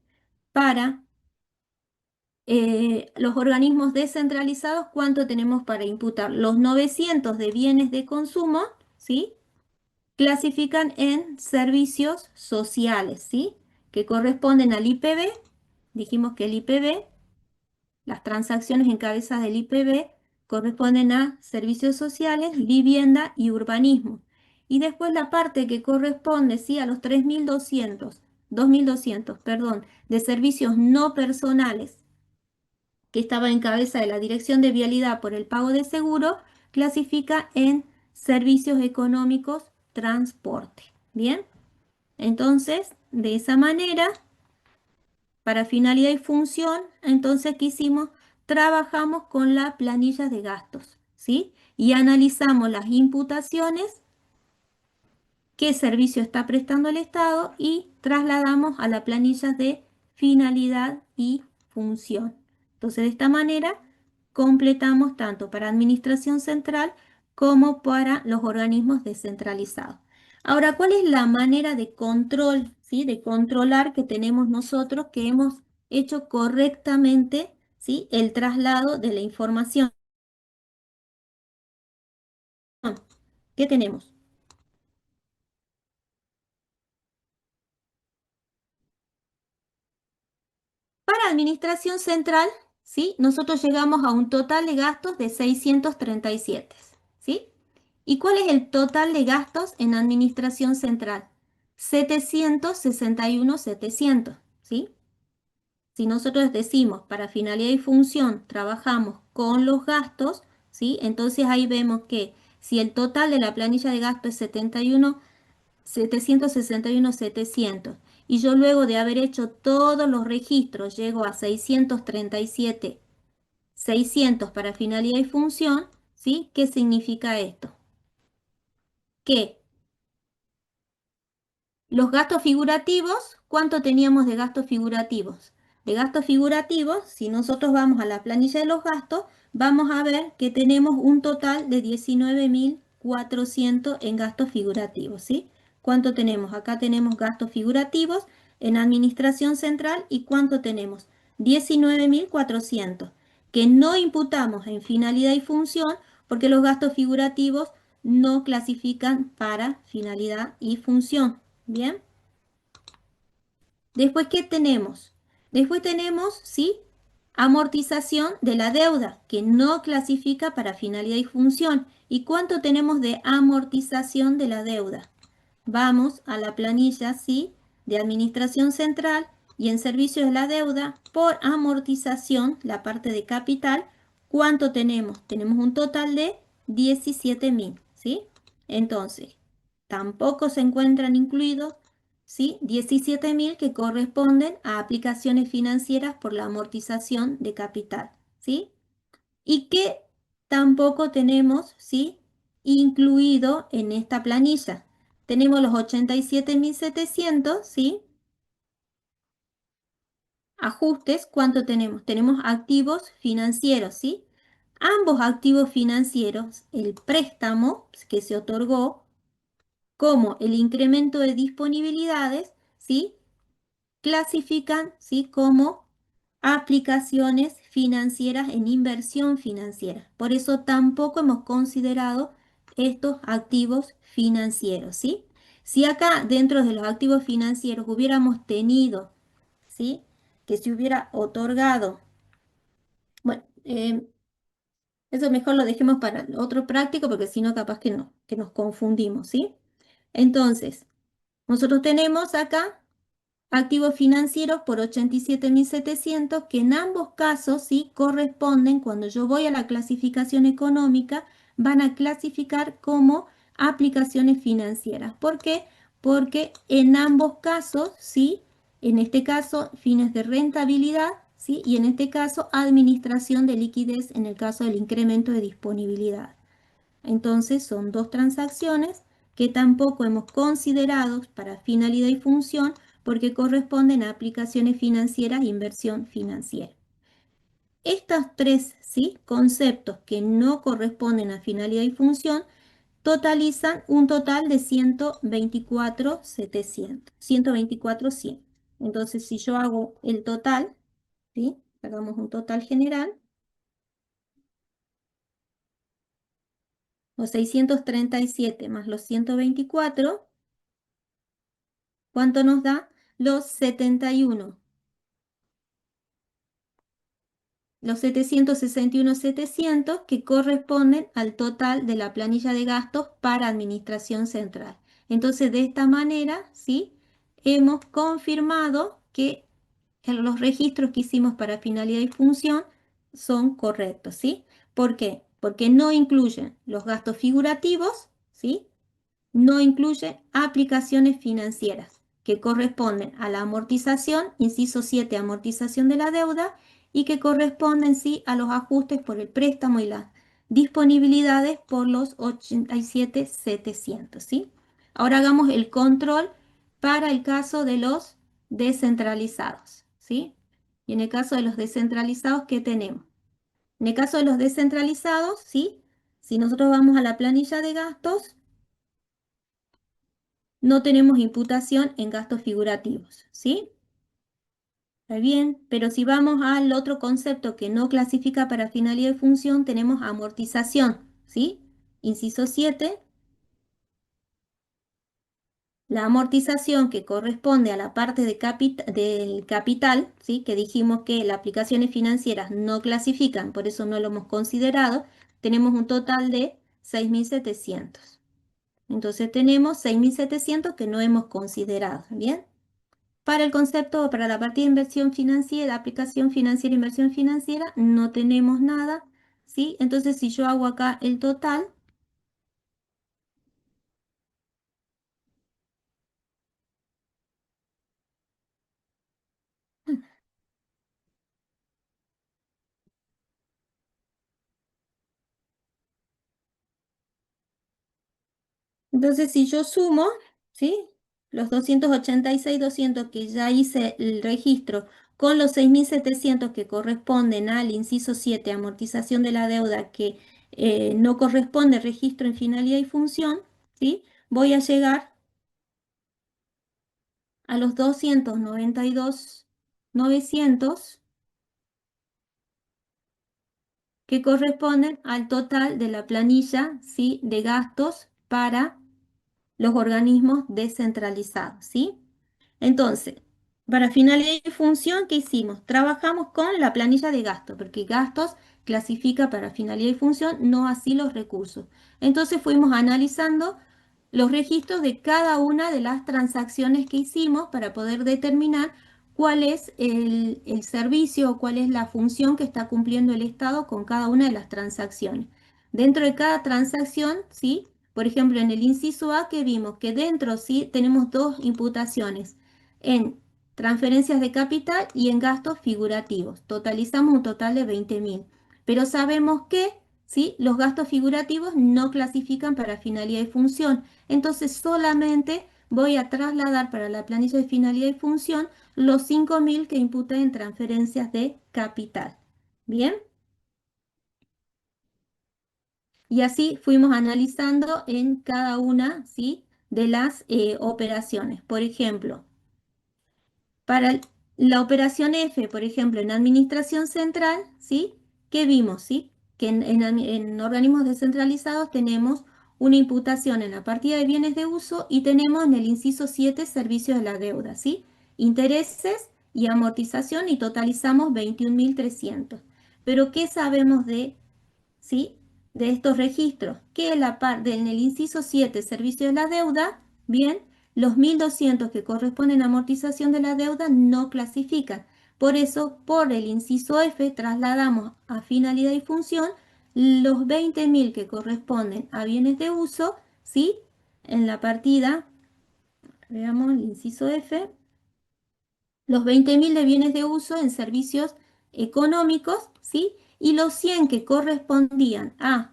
S1: Para los organismos descentralizados, ¿cuánto tenemos para imputar? Los 900 de bienes de consumo, ¿sí? Clasifican en servicios sociales, ¿sí? Que corresponden al IPB. Dijimos que el IPB, las transacciones en cabezas del IPB corresponden a servicios sociales, vivienda y urbanismo. Y después la parte que corresponde, ¿sí? A los 2.200, perdón, de servicios no personales, que estaba en cabeza de la Dirección de Vialidad por el pago de seguro, clasifica en servicios económicos, transporte. ¿Bien? Entonces, de esa manera, para finalidad y función, entonces, ¿qué hicimos? Trabajamos con las planillas de gastos, ¿sí? Y analizamos las imputaciones, qué servicio está prestando el Estado y trasladamos a la planilla de finalidad y función. Entonces, de esta manera, completamos tanto para administración central como para los organismos descentralizados. Ahora, ¿cuál es la manera de control, ¿sí? De controlar que tenemos nosotros que hemos hecho correctamente, ¿sí? El traslado de la información. ¿Qué tenemos? Para administración central, ¿sí? Nosotros llegamos a un total de gastos de 637, ¿sí? ¿Y cuál es el total de gastos en administración central? 761.700, ¿sí? Si nosotros decimos para finalidad y función trabajamos con los gastos, ¿sí? Entonces ahí vemos que si el total de la planilla de gasto es 761.700 y yo luego de haber hecho todos los registros llego a 637.600 para finalidad y función, ¿sí? ¿Qué significa esto? Que los gastos figurativos, ¿cuánto teníamos de gastos figurativos? de gastos figurativos, si nosotros vamos a la planilla de los gastos, vamos a ver que tenemos un total de 19.400 en gastos figurativos, ¿sí? ¿Cuánto tenemos? Acá tenemos gastos figurativos en administración central y ¿cuánto tenemos? 19.400, que no imputamos en finalidad y función porque los gastos figurativos no clasifican para finalidad y función. ¿Bien? Después, ¿qué tenemos? Después tenemos, ¿sí? Amortización de la deuda, que no clasifica para finalidad y función. ¿Y cuánto tenemos de amortización de la deuda? Vamos a la planilla, ¿sí? De administración central y en servicios de la deuda por amortización, la parte de capital, ¿cuánto tenemos? Tenemos un total de 17.000, ¿sí? Entonces, tampoco se encuentran incluidos, ¿sí? 17.000 que corresponden a aplicaciones financieras por la amortización de capital, ¿sí? Y que tampoco tenemos, ¿sí? Incluido en esta planilla. Tenemos los 87.700, ¿sí? Ajustes, ¿cuánto tenemos? Tenemos activos financieros, ¿sí? Ambos activos financieros, el préstamo que se otorgó, como el incremento de disponibilidades, ¿sí? Clasifican, ¿sí? Como aplicaciones financieras en inversión financiera. Por eso tampoco hemos considerado estos activos financieros, ¿sí? Si acá dentro de los activos financieros hubiéramos tenido, ¿sí? Que se hubiera otorgado, bueno, eso mejor lo dejemos para otro práctico porque si no capaz que no, que nos confundimos, ¿sí? Entonces, nosotros tenemos acá activos financieros por 87.700 que en ambos casos sí corresponden, cuando yo voy a la clasificación económica, van a clasificar como aplicaciones financieras. ¿Por qué? Porque en ambos casos, sí, en este caso fines de rentabilidad, sí, y en este caso administración de liquidez en el caso del incremento de disponibilidad. Entonces son dos transacciones que tampoco hemos considerado para finalidad y función porque corresponden a aplicaciones financieras e inversión financiera. Estos tres, ¿sí? Conceptos que no corresponden a finalidad y función totalizan un total de 124.700, 124.100. Entonces, si yo hago el total, ¿sí? Hagamos un total general, los 637 más los 124, ¿cuánto nos da? Los 71. Los 761.700 que corresponden al total de la planilla de gastos para administración central. Entonces, de esta manera, ¿sí? Hemos confirmado que los registros que hicimos para finalidad y función son correctos, ¿sí? ¿Por qué? Porque no incluyen los gastos figurativos, ¿sí? No incluye aplicaciones financieras que corresponden a la amortización, inciso 7, amortización de la deuda, y que corresponden sí a los ajustes por el préstamo y las disponibilidades por los 87.700, ¿sí? Ahora hagamos el control para el caso de los descentralizados, ¿sí? Y en el caso de los descentralizados, ¿qué tenemos? En el caso de los descentralizados, ¿sí? Si nosotros vamos a la planilla de gastos, no tenemos imputación en gastos figurativos, ¿sí? Está bien, pero si vamos al otro concepto que no clasifica para finalidad de función, tenemos amortización, ¿sí? Inciso 7, la amortización que corresponde a la parte de del capital, ¿sí? Que dijimos que las aplicaciones financieras no clasifican, por eso no lo hemos considerado, tenemos un total de 6.700. Entonces tenemos 6.700 que no hemos considerado, ¿bien? Para el concepto, para la partida de inversión financiera, aplicación financiera, inversión financiera, no tenemos nada, ¿sí? Entonces, si yo hago acá el total, entonces si yo sumo, ¿sí? Los 286.200 que ya hice el registro con los 6.700 que corresponden al inciso 7, amortización de la deuda, que no corresponde registro en finalidad y función, ¿sí? Voy a llegar a los 292.900 que corresponden al total de la planilla, ¿sí?, de gastos para los organismos descentralizados, ¿sí? Entonces, para finalidad y función, ¿qué hicimos? Trabajamos con la planilla de gastos, porque gastos clasifica para finalidad y función, no así los recursos. Entonces fuimos analizando los registros de cada una de las transacciones que hicimos para poder determinar cuál es el servicio o cuál es la función que está cumpliendo el Estado con cada una de las transacciones. Dentro de cada transacción, ¿sí? Por ejemplo, en el inciso A que vimos que dentro, ¿sí?, tenemos dos imputaciones en transferencias de capital y en gastos figurativos. Totalizamos un total de 20.000. Pero sabemos que, ¿sí?, los gastos figurativos no clasifican para finalidad y función. Entonces solamente voy a trasladar para la planilla de finalidad y función los 5.000 que imputé en transferencias de capital. ¿Bien? Y así fuimos analizando en cada una, ¿sí?, de las operaciones. Por ejemplo, para la operación F, por ejemplo, en administración central, ¿sí?, ¿qué vimos? ¿Sí? Que en organismos descentralizados tenemos una imputación en la partida de bienes de uso y tenemos en el inciso 7 servicios de la deuda, ¿sí? Intereses y amortización y totalizamos 21.300. Pero ¿qué sabemos de, ¿sí?, de estos registros? Que la parte en el inciso 7, servicio de la deuda, bien, los 1.200 que corresponden a amortización de la deuda no clasifican. Por eso, por el inciso F, trasladamos a finalidad y función los 20.000 que corresponden a bienes de uso, ¿sí? En la partida, veamos el inciso F, los 20.000 de bienes de uso en servicios económicos, ¿sí? Y los 100 que correspondían a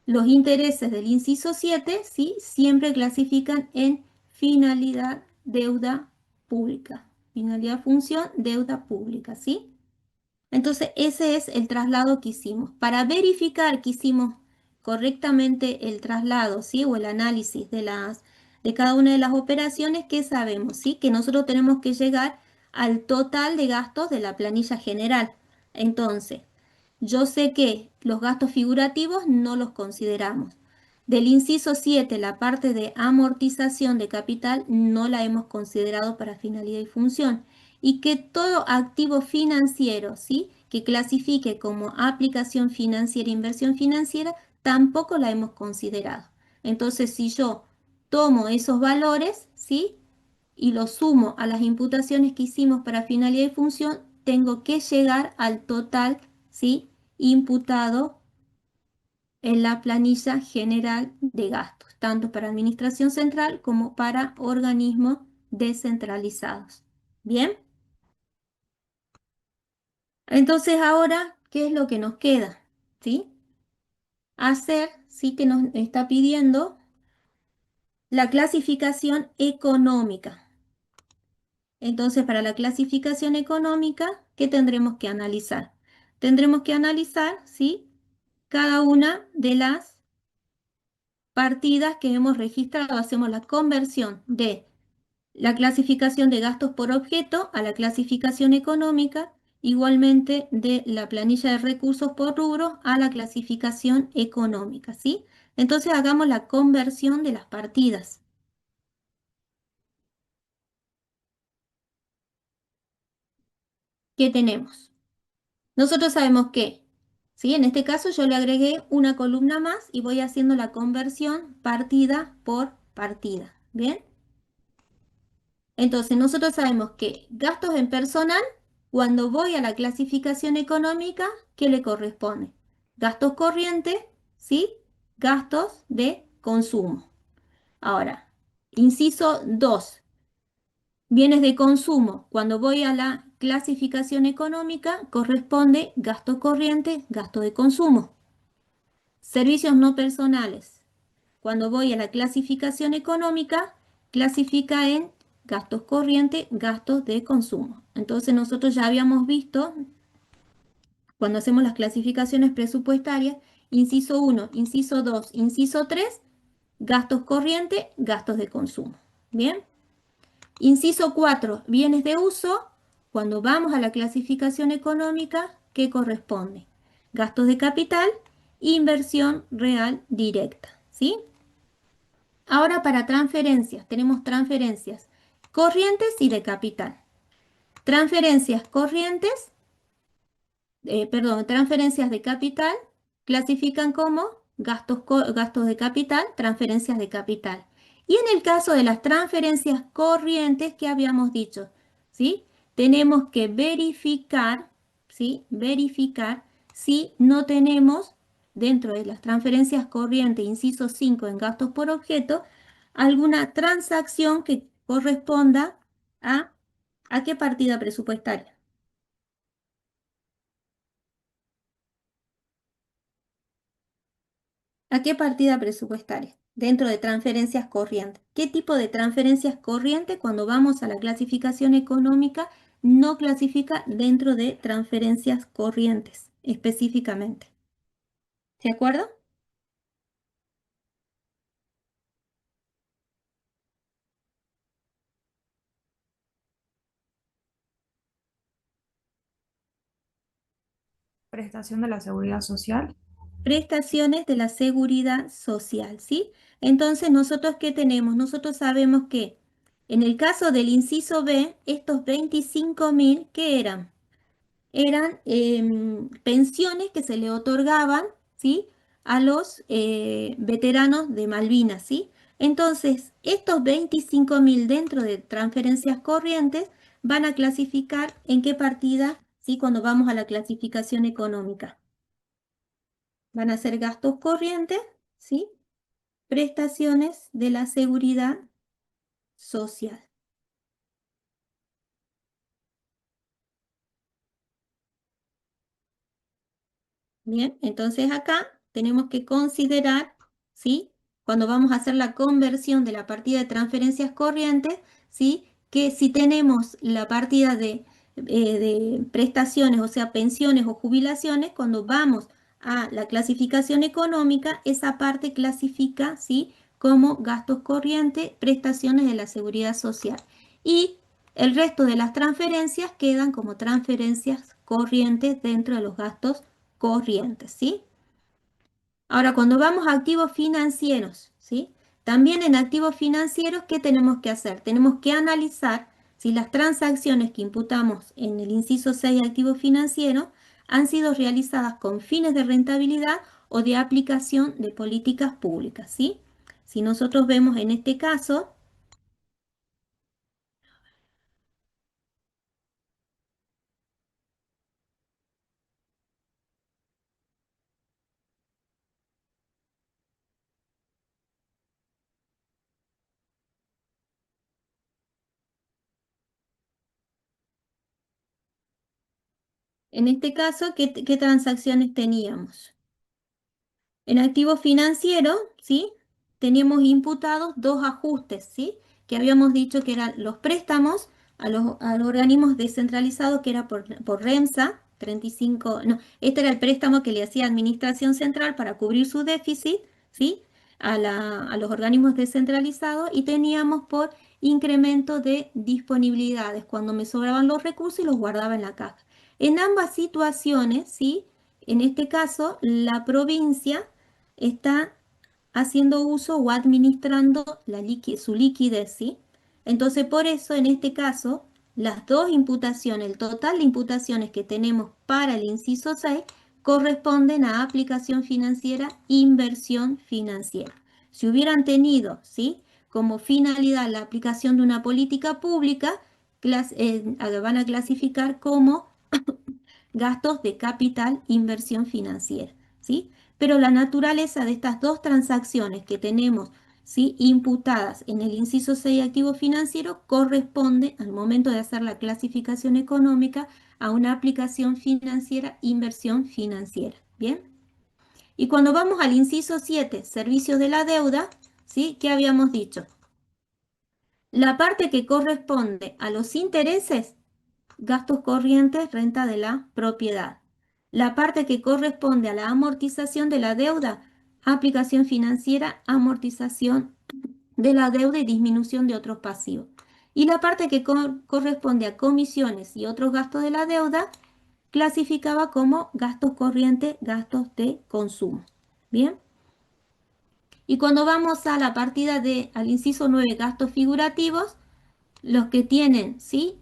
S1: los intereses del inciso 7, ¿sí?, siempre clasifican en finalidad deuda pública. Finalidad función deuda pública, ¿sí? Entonces ese es el traslado que hicimos. Para verificar que hicimos correctamente el traslado, ¿sí?, o el análisis de cada una de las operaciones, ¿qué sabemos? ¿Sí? Que nosotros tenemos que llegar al total de gastos de la planilla general. Entonces, yo sé que los gastos figurativos no los consideramos. Del inciso 7, la parte de amortización de capital no la hemos considerado para finalidad y función. Y que todo activo financiero, ¿sí?, que clasifique como aplicación financiera e inversión financiera, tampoco la hemos considerado. Entonces, si yo tomo esos valores, ¿sí?, y los sumo a las imputaciones que hicimos para finalidad y función, tengo que llegar al total, ¿sí?, imputado en la planilla general de gastos, tanto para administración central como para organismos descentralizados. ¿Bien? Entonces ahora, ¿qué es lo que nos queda? ¿Sí? Hacer, sí, que nos está pidiendo la clasificación económica. Entonces, para la clasificación económica, ¿qué tendremos que analizar? Tendremos que analizar, ¿sí?, cada una de las partidas que hemos registrado. Hacemos la conversión de la clasificación de gastos por objeto a la clasificación económica, igualmente de la planilla de recursos por rubros a la clasificación económica, ¿sí? Entonces hagamos la conversión de las partidas. ¿Qué tenemos? Nosotros sabemos que, ¿sí?, en este caso yo le agregué una columna más y voy haciendo la conversión partida por partida, ¿bien? Entonces nosotros sabemos que gastos en personal, cuando voy a la clasificación económica, ¿qué le corresponde? Gastos corrientes, ¿sí? Gastos de consumo. Ahora, inciso 2, bienes de consumo. Cuando voy a la clasificación económica, corresponde gasto corriente, gasto de consumo. Servicios no personales. Cuando voy a la clasificación económica, clasifica en gastos corrientes, gastos de consumo. Entonces nosotros ya habíamos visto, cuando hacemos las clasificaciones presupuestarias, inciso 1, inciso 2, inciso 3, gastos corrientes, gastos de consumo. Bien. Inciso 4, bienes de uso. Cuando vamos a la clasificación económica, ¿qué corresponde? Gastos de capital, inversión real directa. ¿Sí? Ahora para transferencias, tenemos transferencias corrientes y de capital. Transferencias corrientes, transferencias de capital clasifican como gastos de capital, transferencias de capital. Y en el caso de las transferencias corrientes que habíamos dicho, ¿sí? Tenemos que verificar, ¿sí? Verificar si no tenemos dentro de las transferencias corrientes, inciso 5 en gastos por objeto, alguna transacción que corresponda a, ¿a qué partida presupuestaria? ¿A qué partida presupuestaria? Dentro de transferencias corrientes. ¿Qué tipo de transferencias corrientes cuando vamos a la clasificación económica no clasifica dentro de transferencias corrientes específicamente? ¿De acuerdo?
S3: Prestación de la seguridad social.
S1: Prestaciones de la seguridad social, ¿sí? Entonces, ¿nosotros qué tenemos? Nosotros sabemos que en el caso del inciso B, estos 25.000, ¿qué eran? Eran pensiones que se le otorgaban, ¿sí? A los veteranos de Malvinas, ¿sí? Entonces, estos 25.000 dentro de transferencias corrientes van a clasificar en qué partida, ¿sí? Cuando vamos a la clasificación económica. Van a ser gastos corrientes, ¿sí? Prestaciones de la seguridad social. Bien, entonces acá tenemos que considerar, ¿sí? Cuando vamos a hacer la conversión de la partida de transferencias corrientes, ¿sí? Que si tenemos la partida de prestaciones, o sea, pensiones o jubilaciones, cuando vamos a la clasificación económica, esa parte clasifica, ¿sí? Como gastos corrientes, prestaciones de la seguridad social. Y el resto de las transferencias quedan como transferencias corrientes dentro de los gastos corrientes, ¿sí? Ahora, cuando vamos a activos financieros, ¿sí? También en activos financieros, ¿qué tenemos que hacer? Tenemos que analizar si las transacciones que imputamos en el inciso 6 de activos financieros han sido realizadas con fines de rentabilidad o de aplicación de políticas públicas, ¿sí? Si nosotros vemos en este caso, ¿qué transacciones teníamos? En activo financiero, ¿sí? Teníamos imputados dos ajustes, ¿sí? Que habíamos dicho que eran los préstamos a los organismos descentralizados, que era por REMSA, 35, no, este era el préstamo que le hacía Administración Central para cubrir su déficit, ¿sí? A los organismos descentralizados y teníamos por incremento de disponibilidades, cuando me sobraban los recursos y los guardaba en la caja. En ambas situaciones, ¿sí? En este caso, la provincia está haciendo uso o administrando su liquidez, ¿sí? Entonces, por eso, en este caso, las dos imputaciones, el total de imputaciones que tenemos para el inciso 6, corresponden a aplicación financiera, inversión financiera. Si hubieran tenido, ¿sí? Como finalidad la aplicación de una política pública, van a clasificar como gastos de capital, inversión financiera, ¿sí? Pero la naturaleza de estas dos transacciones que tenemos, ¿sí? Imputadas en el inciso 6 activo financiero corresponde al momento de hacer la clasificación económica a una aplicación financiera, inversión financiera, ¿bien? Y cuando vamos al inciso 7, servicios de la deuda, ¿sí? ¿Qué habíamos dicho? La parte que corresponde a los intereses gastos corrientes, renta de la propiedad. La parte que corresponde a la amortización de la deuda, aplicación financiera, amortización de la deuda y disminución de otros pasivos. Y la parte que corresponde a comisiones y otros gastos de la deuda, clasificaba como gastos corrientes, gastos de consumo. Bien. Y cuando vamos a la partida al inciso 9, gastos figurativos, los que tienen, ¿sí?,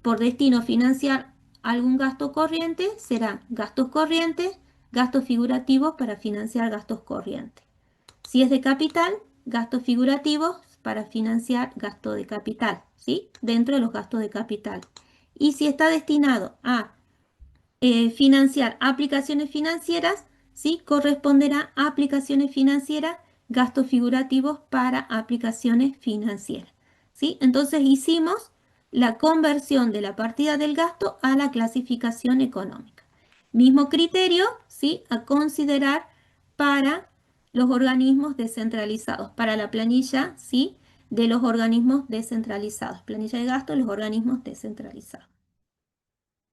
S1: por destino financiar algún gasto corriente serán gastos corrientes, gastos figurativos para financiar gastos corrientes. Si es de capital, gastos figurativos para financiar gasto de capital, ¿sí?, dentro de los gastos de capital. Y si está destinado a financiar aplicaciones financieras, ¿sí?, corresponderá a aplicaciones financieras, gastos figurativos para aplicaciones financieras, ¿sí? Entonces hicimos la conversión de la partida del gasto a la clasificación económica. Mismo criterio, ¿sí?, a considerar para los organismos descentralizados, para la planilla, ¿sí?, de los organismos descentralizados, planilla de gasto de los organismos descentralizados.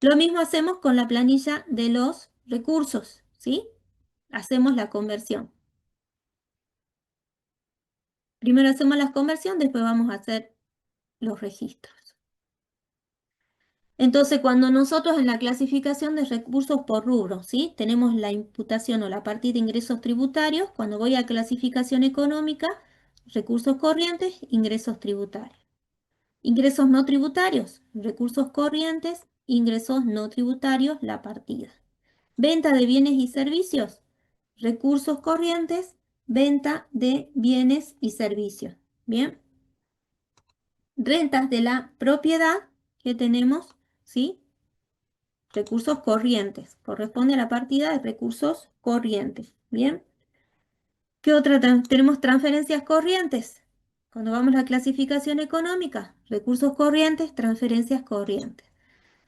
S1: Lo mismo hacemos con la planilla de los recursos, ¿sí? Hacemos la conversión. Primero hacemos la conversión, después vamos a hacer los registros. Entonces, cuando nosotros en la clasificación de recursos por rubro, ¿sí?, tenemos la imputación o la partida de ingresos tributarios, cuando voy a clasificación económica, recursos corrientes, ingresos tributarios. Ingresos no tributarios, recursos corrientes, ingresos no tributarios, la partida. Venta de bienes y servicios, recursos corrientes, venta de bienes y servicios. Bien. Rentas de la propiedad que tenemos, ¿sí? Recursos corrientes. Corresponde a la partida de recursos corrientes. Bien. ¿Qué otra? Tenemos transferencias corrientes. Cuando vamos a la clasificación económica, recursos corrientes, transferencias corrientes.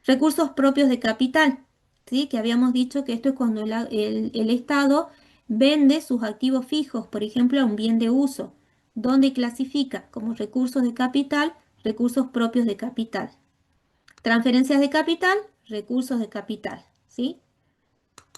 S1: Recursos propios de capital, ¿sí?, que habíamos dicho que esto es cuando el Estado vende sus activos fijos, por ejemplo, a un bien de uso, donde clasifica como recursos de capital, recursos propios de capital. Transferencias de capital, recursos de capital, ¿sí?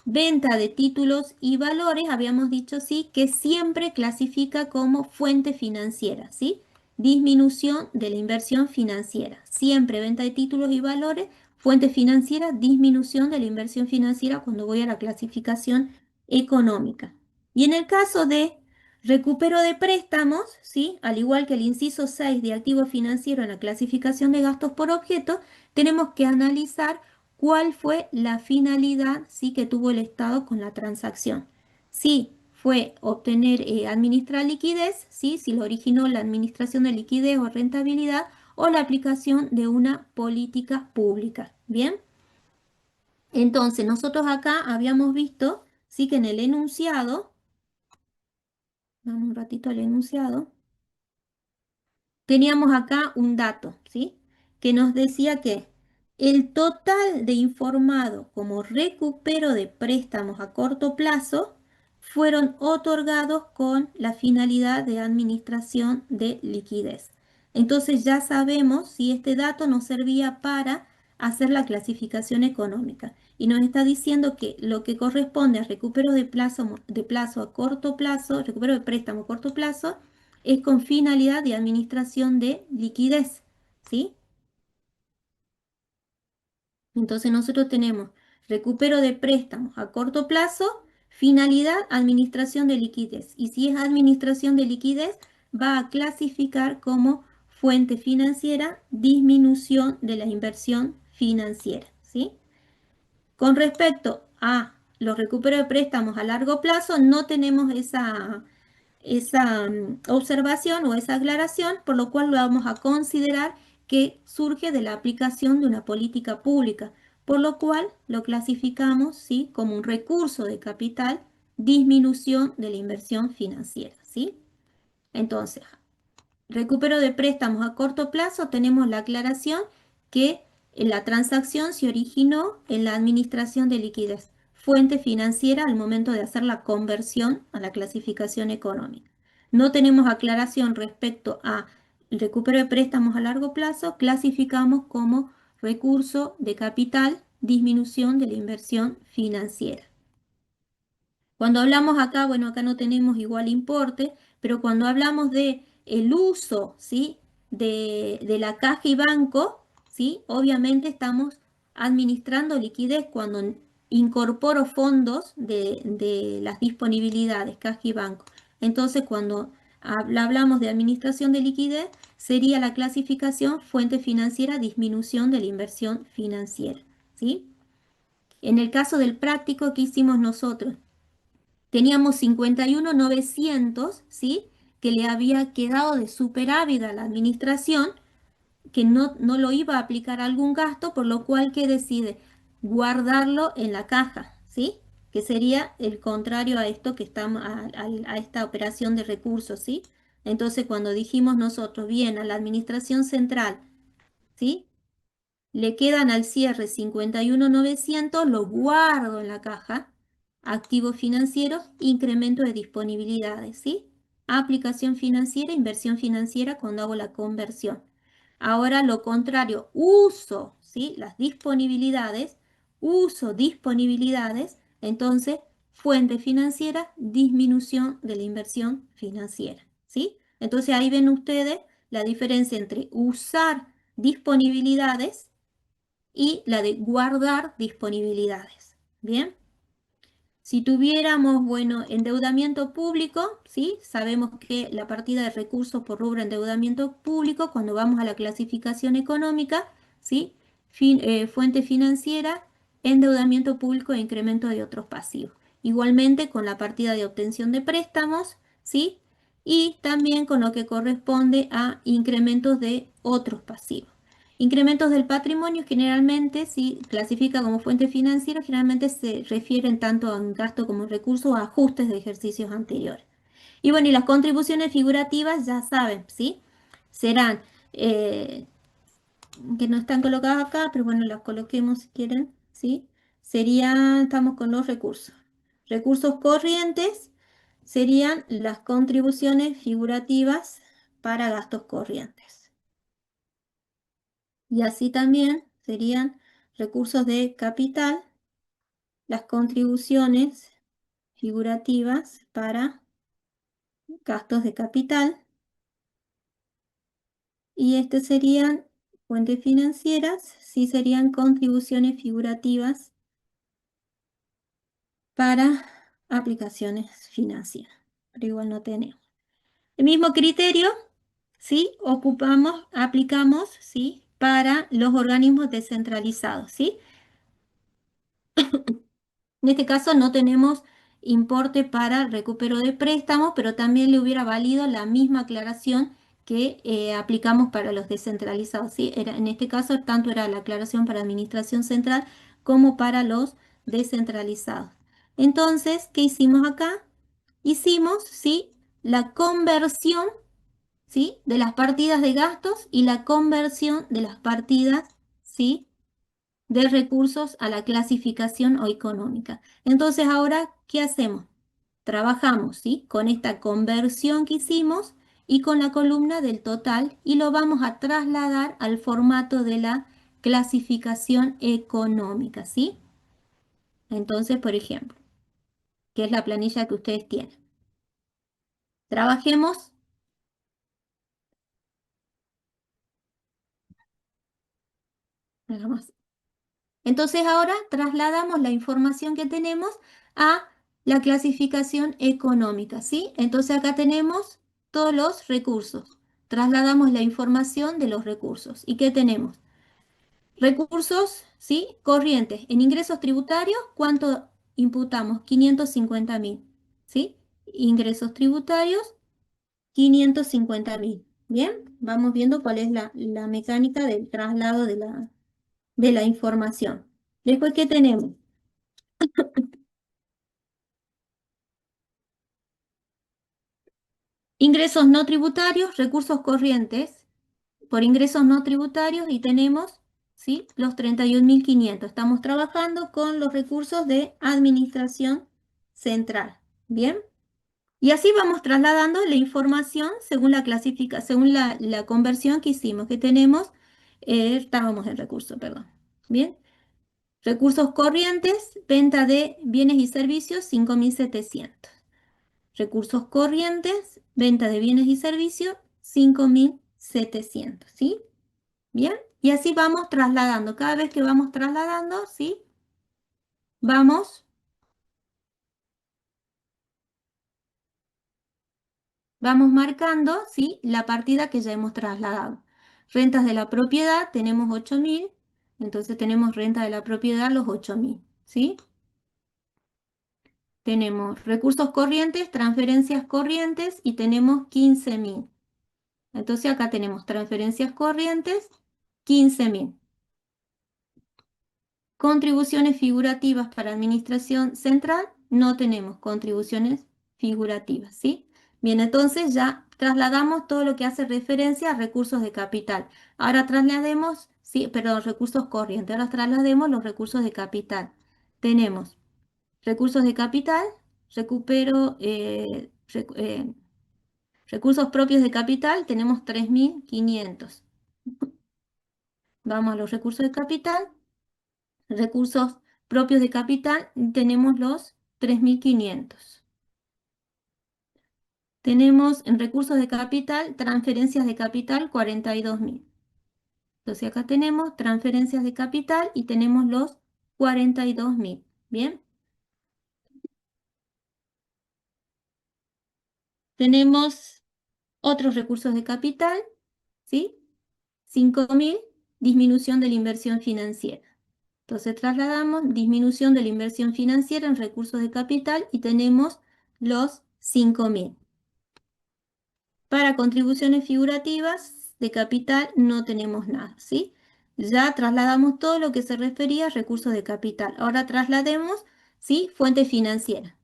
S1: Venta de títulos y valores, habíamos dicho, sí, que siempre clasifica como fuente financiera, ¿sí? Disminución de la inversión financiera. Siempre venta de títulos y valores, fuente financiera, disminución de la inversión financiera cuando voy a la clasificación económica. Y en el caso de recupero de préstamos, ¿sí?, al igual que el inciso 6 de activo financiero en la clasificación de gastos por objeto, tenemos que analizar cuál fue la finalidad, ¿sí?, que tuvo el Estado con la transacción. Si fue obtener, administrar liquidez, ¿sí?, si lo originó la administración de liquidez o rentabilidad, o la aplicación de una política pública. ¿Bien? Entonces, nosotros acá habíamos visto, sí, que en el enunciado, vamos un ratito al enunciado, teníamos acá un dato, ¿sí?, que nos decía que el total de informado como recupero de préstamos a corto plazo fueron otorgados con la finalidad de administración de liquidez. Entonces ya sabemos si este dato nos servía para hacer la clasificación económica. Y nos está diciendo que lo que corresponde a recupero de plazo a corto plazo, recupero de préstamo a corto plazo, es con finalidad de administración de liquidez, ¿sí? Entonces nosotros tenemos recupero de préstamos a corto plazo, finalidad, administración de liquidez. Y si es administración de liquidez, va a clasificar como fuente financiera, disminución de la inversión financiera, ¿sí? Con respecto a los recuperos de préstamos a largo plazo, no tenemos esa observación o esa aclaración, por lo cual lo vamos a considerar que surge de la aplicación de una política pública, por lo cual lo clasificamos, ¿sí?, como un recurso de capital, disminución de la inversión financiera, ¿sí? Entonces, recupero de préstamos a corto plazo, tenemos la aclaración que la transacción se originó en la administración de liquidez, fuente financiera al momento de hacer la conversión a la clasificación económica. No tenemos aclaración respecto a recupero de préstamos a largo plazo, clasificamos como recurso de capital, disminución de la inversión financiera. Cuando hablamos acá, bueno, acá no tenemos igual importe, pero cuando hablamos de el uso, ¿sí? de la caja y banco, ¿sí? Obviamente estamos administrando liquidez cuando incorporo fondos de las disponibilidades, caja y banco. Entonces, cuando hablamos de administración de liquidez, sería la clasificación fuente financiera, disminución de la inversión financiera, ¿sí? En el caso del práctico, ¿qué hicimos nosotros? Teníamos 51.900, ¿sí? Que le había quedado de superávit a la administración, que no lo iba a aplicar a algún gasto, por lo cual que decide guardarlo en la caja, ¿sí? Que sería el contrario a esto que estamos, a esta operación de recursos, ¿sí? Entonces, cuando dijimos nosotros, bien, a la administración central, ¿sí? Le quedan al cierre 51.900, lo guardo en la caja. Activos financieros, incremento de disponibilidades, ¿sí? Aplicación financiera, inversión financiera cuando hago la conversión. Ahora lo contrario, uso, ¿sí? Las disponibilidades, uso disponibilidades, entonces fuente financiera, disminución de la inversión financiera, ¿sí? Entonces ahí ven ustedes la diferencia entre usar disponibilidades y la de guardar disponibilidades. Bien, si tuviéramos, bueno, endeudamiento público, ¿sí? Sabemos que la partida de recursos por rubro endeudamiento público, cuando vamos a la clasificación económica, ¿sí? Fuente financiera, endeudamiento público e incremento de otros pasivos. Igualmente con la partida de obtención de préstamos, ¿sí? Y también con lo que corresponde a incrementos de otros pasivos. Incrementos del patrimonio generalmente, si clasifica como fuente financiera, generalmente se refieren tanto a un gasto como recursos o ajustes de ejercicios anteriores. Y bueno, y las contribuciones figurativas ya saben, ¿sí? Serán, que no están colocadas acá, pero bueno, las coloquemos si quieren, ¿sí? Serían, estamos con los recursos. Recursos corrientes serían las contribuciones figurativas para gastos corrientes. Y así también serían recursos de capital, las contribuciones figurativas para gastos de capital. Y estos serían fuentes financieras, sí serían contribuciones figurativas para aplicaciones financieras. Pero igual no tenemos. El mismo criterio, ¿sí? Aplicamos, ¿sí? Para los organismos descentralizados, ¿sí? En este caso no tenemos importe para recupero de préstamos, pero también le hubiera valido la misma aclaración que aplicamos para los descentralizados, ¿sí? En este caso, tanto era la aclaración para administración central como para los descentralizados. Entonces, ¿qué hicimos acá? Hicimos, ¿sí? La conversión, ¿sí? De las partidas de gastos y la conversión de las partidas, ¿sí? De recursos a la clasificación o económica. Entonces, ahora, ¿qué hacemos? Trabajamos, ¿sí? Con esta conversión que hicimos y con la columna del total y lo vamos a trasladar al formato de la clasificación económica, ¿sí? Entonces, por ejemplo, que es la planilla que ustedes tienen. Trabajemos. Hagamos. Entonces ahora trasladamos la información que tenemos a la clasificación económica, ¿sí? Entonces acá tenemos todos los recursos. Trasladamos la información de los recursos. ¿Y qué tenemos? Recursos, ¿sí? Corrientes. En ingresos tributarios, ¿cuánto imputamos? 550.000, ¿sí? Ingresos tributarios, 550.000. Bien, vamos viendo cuál es la mecánica del traslado de la información. Después, ¿qué tenemos? Ingresos no tributarios, recursos corrientes por ingresos no tributarios y tenemos, ¿sí? Los 31.500. Estamos trabajando con los recursos de administración central. ¿Bien? Y así vamos trasladando la información según la conversión que hicimos, que tenemos Estábamos en recursos, perdón. Bien. Recursos corrientes, venta de bienes y servicios, 5.700. Recursos corrientes, venta de bienes y servicios, 5.700. ¿Sí? Bien. Y así vamos trasladando. Cada vez que vamos trasladando, ¿sí? Vamos marcando, ¿sí? La partida que ya hemos trasladado. Rentas de la propiedad, tenemos 8.000, entonces tenemos renta de la propiedad los 8.000, ¿sí? Tenemos recursos corrientes, transferencias corrientes y tenemos 15.000. Entonces acá tenemos transferencias corrientes, 15.000. Contribuciones figurativas para administración central, no tenemos contribuciones figurativas, ¿sí? Bien, entonces ya trasladamos todo lo que hace referencia a recursos de capital. Ahora traslademos, sí, perdón, recursos corrientes. Ahora traslademos los recursos de capital. Tenemos recursos de capital, recupero, recursos propios de capital, tenemos 3.500. Vamos a los recursos de capital. Recursos propios de capital, tenemos los 3.500. Tenemos en recursos de capital, transferencias de capital, 42.000. Entonces acá tenemos transferencias de capital y tenemos los 42.000. Bien. Tenemos otros recursos de capital, ¿sí? 5.000, disminución de la inversión financiera. Entonces trasladamos disminución de la inversión financiera en recursos de capital y tenemos los 5.000. Para contribuciones figurativas de capital no tenemos nada, ¿sí? Ya trasladamos todo lo que se refería a recursos de capital. Ahora traslademos, ¿sí? Fuente financiera.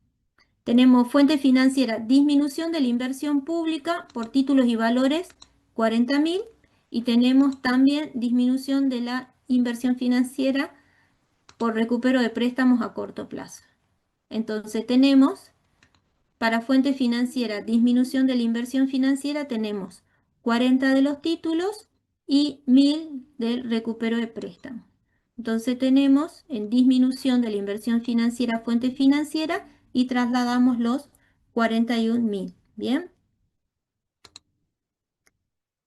S1: Tenemos fuente financiera, disminución de la inversión pública por títulos y valores, 40.000. Y tenemos también disminución de la inversión financiera por recupero de préstamos a corto plazo. Entonces tenemos, para fuente financiera, disminución de la inversión financiera, tenemos 40 de los títulos y 1.000 del recupero de préstamos. Entonces tenemos en disminución de la inversión financiera, fuente financiera, y trasladamos los 41.000. Bien.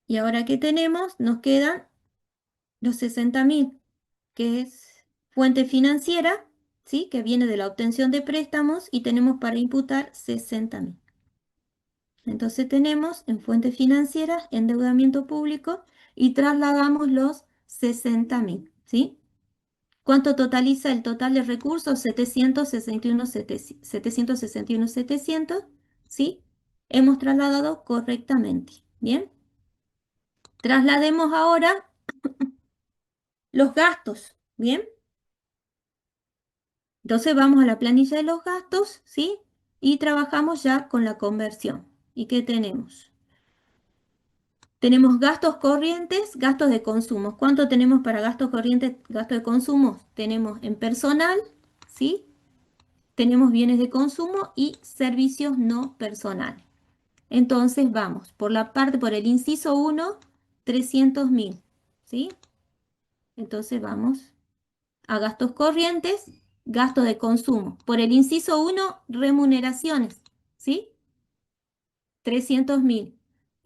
S1: Y ahora que tenemos, nos quedan los 60.000, que es fuente financiera, ¿sí? Que viene de la obtención de préstamos y tenemos para imputar 60.000. Entonces tenemos en fuentes financieras endeudamiento público y trasladamos los 60.000, ¿sí? ¿Cuánto totaliza el total de recursos? 761.700, ¿sí? Hemos trasladado correctamente, ¿bien? Traslademos ahora los gastos, ¿bien? Entonces vamos a la planilla de los gastos, ¿sí? Y trabajamos ya con la conversión. ¿Y qué tenemos? Tenemos gastos corrientes, gastos de consumo. ¿Cuánto tenemos para gastos corrientes, gastos de consumo? Tenemos en personal, ¿sí? Tenemos bienes de consumo y servicios no personales. Entonces vamos por la parte, por el inciso 1, 300.000, ¿sí? Entonces vamos a gastos corrientes, gastos de consumo. Por el inciso 1, remuneraciones, ¿sí? 300.000.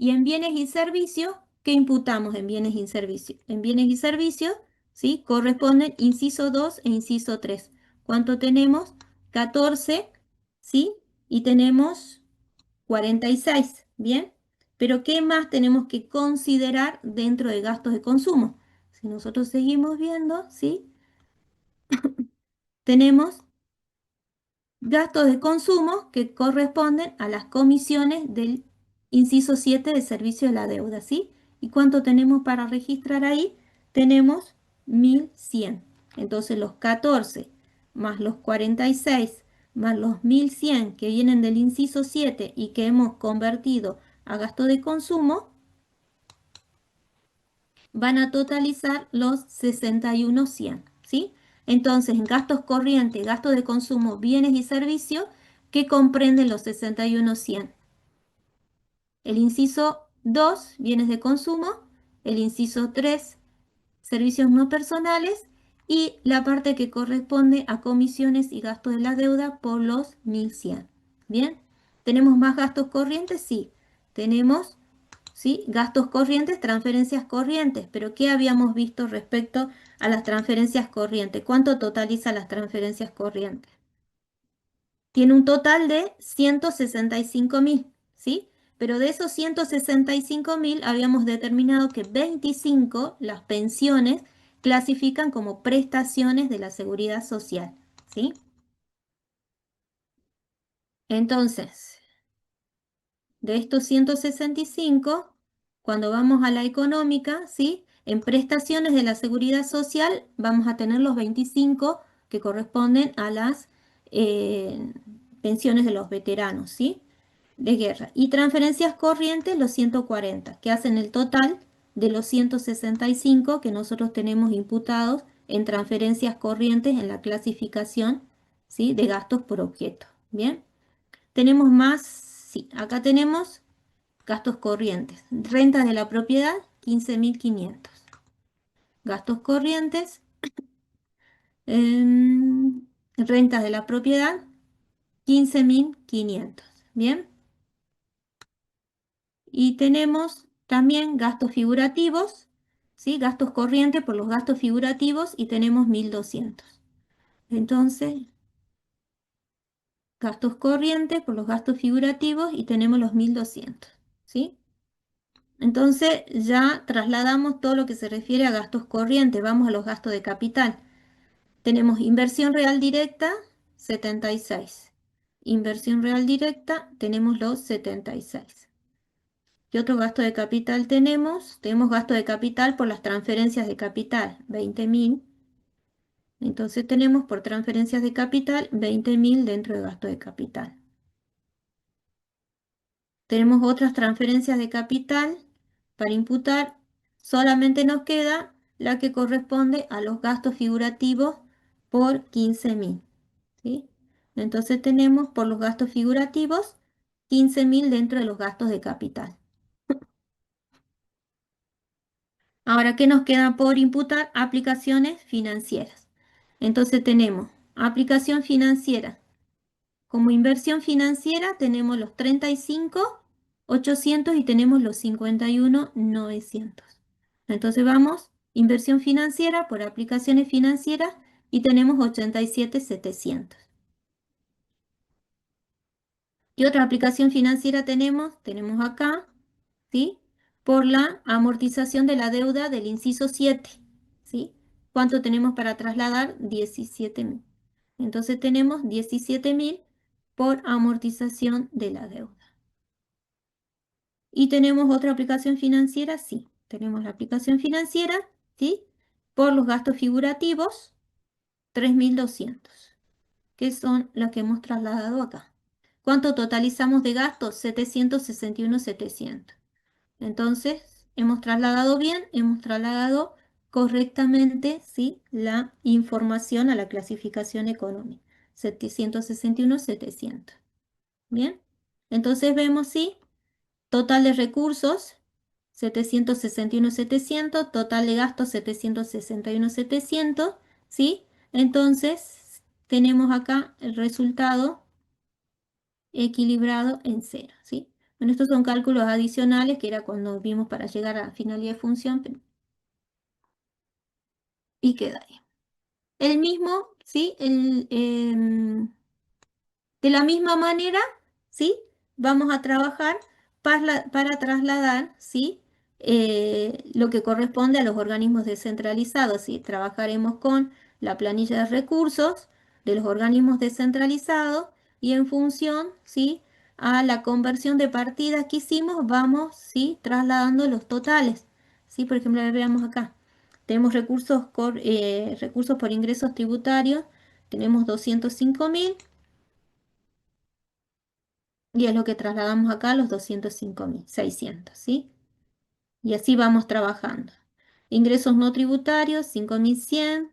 S1: Y en bienes y servicios, ¿qué imputamos en bienes y servicios? En bienes y servicios, ¿sí? Corresponden inciso 2 e inciso 3. ¿Cuánto tenemos? 14, ¿sí? Y tenemos 46, ¿bien? Pero ¿qué más tenemos que considerar dentro de gastos de consumo? Si nosotros seguimos viendo, ¿sí? Tenemos gastos de consumo que corresponden a las comisiones del inciso 7 de servicio de la deuda, ¿sí? ¿Y cuánto tenemos para registrar ahí? Tenemos 1.100. Entonces los 14 más los 46 más los 1.100 que vienen del inciso 7 y que hemos convertido a gasto de consumo, van a totalizar los 61.100, ¿sí? Entonces, en gastos corrientes, gastos de consumo, bienes y servicios, ¿qué comprenden los 61.100? El inciso 2, bienes de consumo, el inciso 3, servicios no personales y la parte que corresponde a comisiones y gastos de la deuda por los 1.100. Bien, ¿tenemos más gastos corrientes? Sí, tenemos, ¿sí?, gastos corrientes, transferencias corrientes, pero ¿qué habíamos visto respecto a las transferencias corrientes? ¿Cuánto totaliza las transferencias corrientes? Tiene un total de 165.000, ¿sí? Pero de esos 165.000 habíamos determinado que 25, las pensiones, clasifican como prestaciones de la seguridad social, ¿sí? Entonces, de estos 165, cuando vamos a la económica, ¿sí?, en prestaciones de la seguridad social vamos a tener los 25 que corresponden a las eh, pensiones de los veteranos, ¿sí?, de guerra. Y transferencias corrientes, los 140, que hacen el total de los 165 que nosotros tenemos imputados en transferencias corrientes en la clasificación, ¿sí?, de gastos por objeto. Bien, tenemos más, sí, acá tenemos gastos corrientes. Rentas de la propiedad, 15.500. Gastos corrientes, rentas de la propiedad, 15.500. Bien. Y tenemos también gastos figurativos, ¿sí? Gastos corrientes por los gastos figurativos y tenemos 1.200. Entonces, gastos corrientes por los gastos figurativos y tenemos los 1.200, ¿sí? Entonces ya trasladamos todo lo que se refiere a gastos corrientes. Vamos a los gastos de capital. Tenemos inversión real directa, 76. Inversión real directa, tenemos los 76. ¿Qué otro gasto de capital tenemos? Tenemos gasto de capital por las transferencias de capital, 20.000. Entonces tenemos por transferencias de capital 20.000 dentro de gasto de capital. Tenemos otras transferencias de capital para imputar. Solamente nos queda la que corresponde a los gastos figurativos por 15.000. ¿Sí? Entonces tenemos por los gastos figurativos 15.000 dentro de los gastos de capital. Ahora, ¿qué nos queda por imputar? Aplicaciones financieras. Entonces tenemos aplicación financiera. Como inversión financiera tenemos los 35.800 y tenemos los 51.900. Entonces vamos, inversión financiera por aplicaciones financieras y tenemos 87.700. ¿Qué otra aplicación financiera tenemos? Tenemos acá, ¿sí?, por la amortización de la deuda del inciso 7, ¿sí? ¿Cuánto tenemos para trasladar? 17.000. Entonces tenemos 17.000 por amortización de la deuda. ¿Y tenemos otra aplicación financiera? Sí, tenemos la aplicación financiera, ¿sí?, por los gastos figurativos, 3.200, que son las que hemos trasladado acá. ¿Cuánto totalizamos de gastos? 761.700. Entonces, hemos trasladado bien, hemos trasladado correctamente, ¿sí?, la información a la clasificación económica. 761.700. Bien, entonces vemos, ¿sí?, total de recursos, 761.700, total de gastos, 761.700, ¿sí? Entonces, tenemos acá el resultado equilibrado en cero, ¿sí? Bueno, estos son cálculos adicionales, que era cuando vimos para llegar a finalidad de función, y queda ahí. El mismo, ¿sí? De la misma manera, ¿sí?, vamos a trabajar para trasladar, ¿sí?, lo que corresponde a los organismos descentralizados, ¿sí? Trabajaremos con la planilla de recursos de los organismos descentralizados y en función, ¿sí?, a la conversión de partidas que hicimos, vamos, ¿sí?, trasladando los totales, ¿sí? Por ejemplo, veamos acá. Tenemos recursos por ingresos tributarios, tenemos 205.000. Y es lo que trasladamos acá, los 205.600, ¿sí? Y así vamos trabajando. Ingresos no tributarios, 5.100.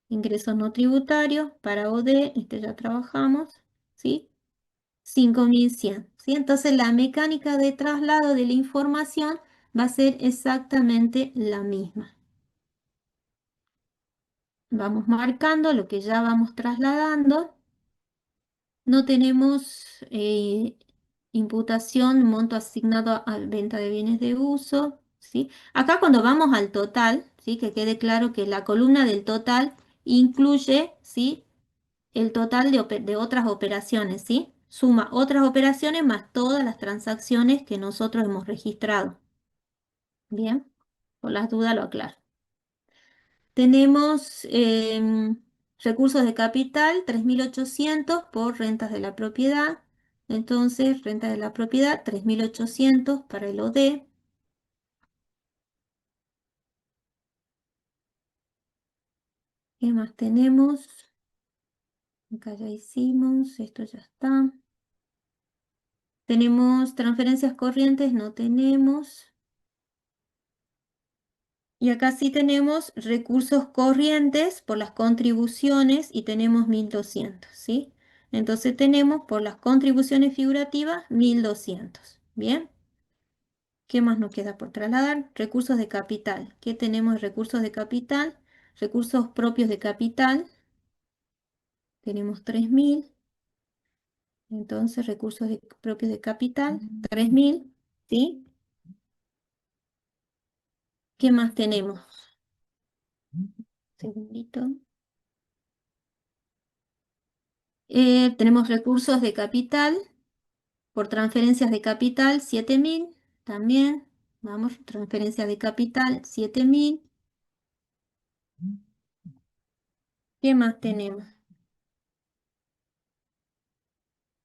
S1: Ingresos no tributarios para OD, este ya trabajamos, ¿sí? 5.100, ¿sí? Entonces la mecánica de traslado de la información va a ser exactamente la misma. Vamos marcando lo que ya vamos trasladando. No tenemos imputación, monto asignado a venta de bienes de uso, ¿sí? Acá cuando vamos al total, ¿sí? Que quede claro que la columna del total incluye, ¿sí? El total de otras operaciones, ¿sí? Suma otras operaciones más todas las transacciones que nosotros hemos registrado. Bien, por las dudas lo aclaro. Tenemos recursos de capital, 3.800 por rentas de la propiedad. Entonces, renta de la propiedad, 3.800 para el OD. ¿Qué más tenemos? Acá ya hicimos, esto ya está. Tenemos transferencias corrientes, no tenemos. Y acá sí tenemos recursos corrientes por las contribuciones y tenemos 1.200, ¿sí? Entonces tenemos por las contribuciones figurativas 1.200. Bien, ¿qué más nos queda por trasladar? Recursos de capital. ¿Qué tenemos de recursos de capital? Recursos propios de capital. Tenemos 3.000. Entonces recursos propios de capital, 3.000, ¿sí? ¿Qué más tenemos? Segundito. Tenemos recursos de capital. Por transferencias de capital, 7.000 también. Vamos, transferencias de capital, 7.000. ¿Qué más tenemos?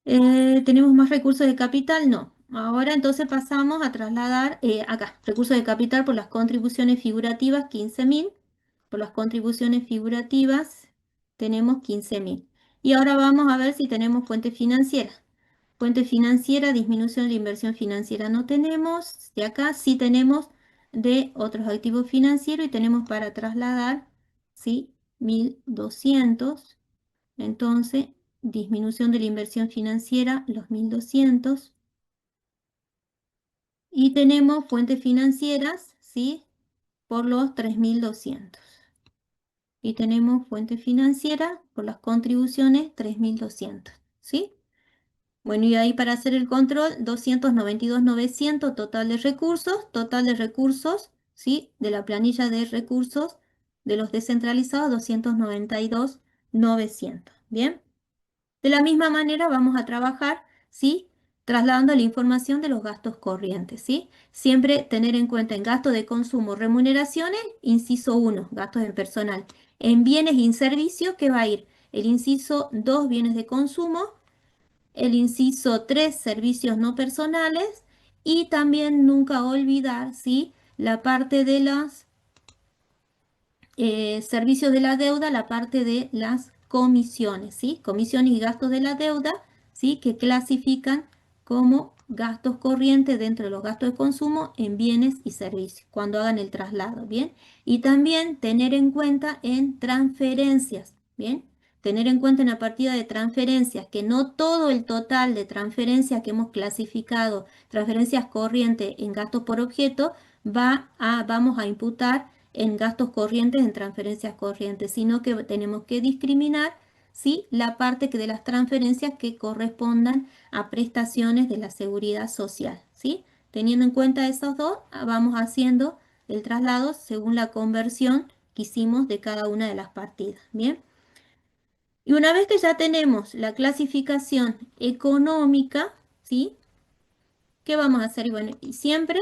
S1: ¿Tenemos más recursos de capital? No. Ahora entonces pasamos a trasladar acá, recursos de capital por las contribuciones figurativas, 15.000. Por las contribuciones figurativas tenemos 15.000. Y ahora vamos a ver si tenemos fuente financiera. Fuente financiera, disminución de la inversión financiera no tenemos. De acá sí tenemos de otros activos financieros y tenemos para trasladar, ¿sí? 1.200. Entonces, disminución de la inversión financiera, los 1.200. Y tenemos fuentes financieras, ¿sí? Por los 3.200. Y tenemos fuente financiera por las contribuciones, 3.200, ¿sí? Bueno, y ahí para hacer el control, 292.900 total de recursos, ¿sí? De la planilla de recursos de los descentralizados, 292.900. Bien, de la misma manera vamos a trabajar, ¿sí? Trasladando la información de los gastos corrientes, ¿sí? Siempre tener en cuenta en gastos de consumo, remuneraciones, inciso 1, gastos en personal. En bienes y servicios, ¿qué va a ir? El inciso 2, bienes de consumo. El inciso 3, servicios no personales. Y también nunca olvidar, ¿sí? La parte de los servicios de la deuda, la parte de las comisiones, ¿sí? Comisiones y gastos de la deuda, ¿sí? Que clasifican como gastos corrientes dentro de los gastos de consumo en bienes y servicios, cuando hagan el traslado, ¿bien? Y también tener en cuenta en transferencias, ¿bien? Tener en cuenta en la partida de transferencias que no todo el total de transferencias que hemos clasificado, transferencias corrientes en gastos por objeto, vamos a imputar en gastos corrientes, en transferencias corrientes, sino que tenemos que discriminar, ¿sí? La parte de las transferencias que correspondan a prestaciones de la seguridad social, ¿sí? Teniendo en cuenta esos dos, vamos haciendo el traslado según la conversión que hicimos de cada una de las partidas, ¿bien? Y una vez que ya tenemos la clasificación económica, ¿sí? ¿Qué vamos a hacer? Y bueno, y siempre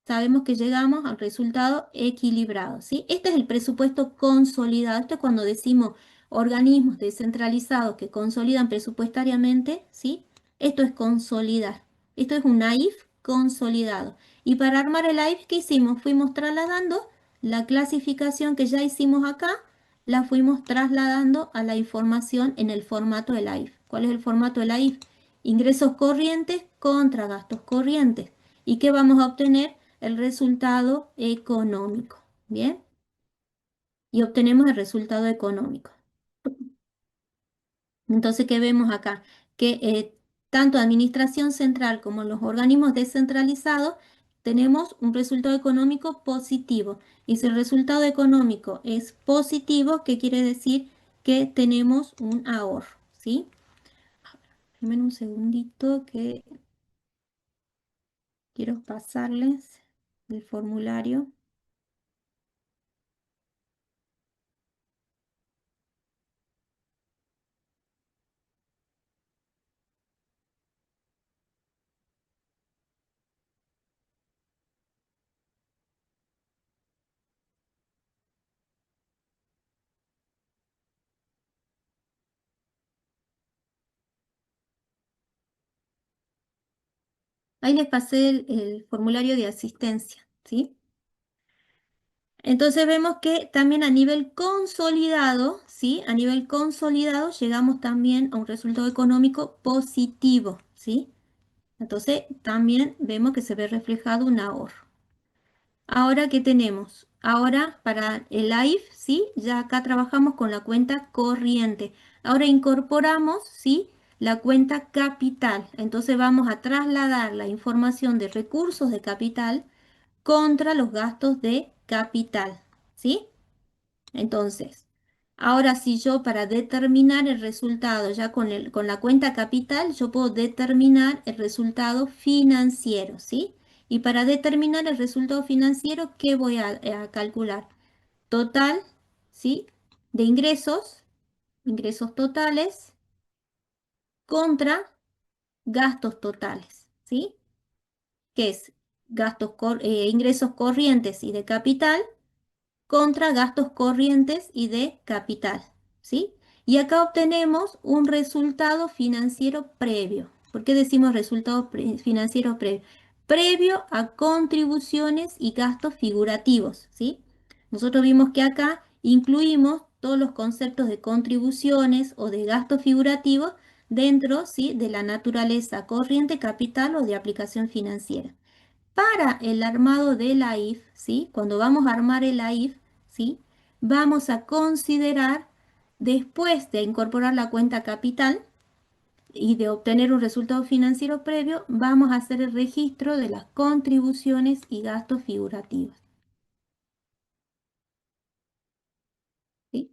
S1: sabemos que llegamos al resultado equilibrado, ¿sí? Este es el presupuesto consolidado. Esto es cuando decimos organismos descentralizados que consolidan presupuestariamente, ¿sí? Esto es consolidar. Esto es un AIF consolidado. Y para armar el AIF, ¿qué hicimos? Fuimos trasladando la clasificación que ya hicimos acá, la fuimos trasladando a la información en el formato del AIF. ¿Cuál es el formato del AIF? Ingresos corrientes contra gastos corrientes. ¿Y qué vamos a obtener? El resultado económico. ¿Bien? Y obtenemos el resultado económico. Entonces, ¿qué vemos acá? Que tanto Administración Central como los organismos descentralizados tenemos un resultado económico positivo. Y si el resultado económico es positivo, ¿qué quiere decir? Que tenemos un ahorro, ¿sí? Denme un segundito que quiero pasarles el formulario. Ahí les pasé el formulario de asistencia, ¿sí? Entonces vemos que también a nivel consolidado, ¿sí? A nivel consolidado llegamos también a un resultado económico positivo, ¿sí? Entonces también vemos que se ve reflejado un ahorro. Ahora, ¿qué tenemos? Ahora para el AIF, ¿sí? Ya acá trabajamos con la cuenta corriente. Ahora incorporamos, ¿sí? La cuenta capital. Entonces vamos a trasladar la información de recursos de capital contra los gastos de capital, ¿sí? Entonces, ahora si yo para determinar el resultado, ya con la cuenta capital, yo puedo determinar el resultado financiero, ¿sí? Y para determinar el resultado financiero, ¿qué voy a calcular? Total, ¿sí? De ingresos, ingresos totales, contra gastos totales, ¿sí? Que es ingresos corrientes y de capital contra gastos corrientes y de capital, ¿sí? Y acá obtenemos un resultado financiero previo. ¿Por qué decimos resultado financiero previo? Previo a contribuciones y gastos figurativos, ¿sí? Nosotros vimos que acá incluimos todos los conceptos de contribuciones o de gastos figurativos dentro, ¿sí? De la naturaleza corriente, capital o de aplicación financiera. Para el armado de la IF, ¿sí? Cuando vamos a armar el AIF, ¿sí? Vamos a considerar, después de incorporar la cuenta capital y de obtener un resultado financiero previo, vamos a hacer el registro de las contribuciones y gastos figurativos, ¿sí?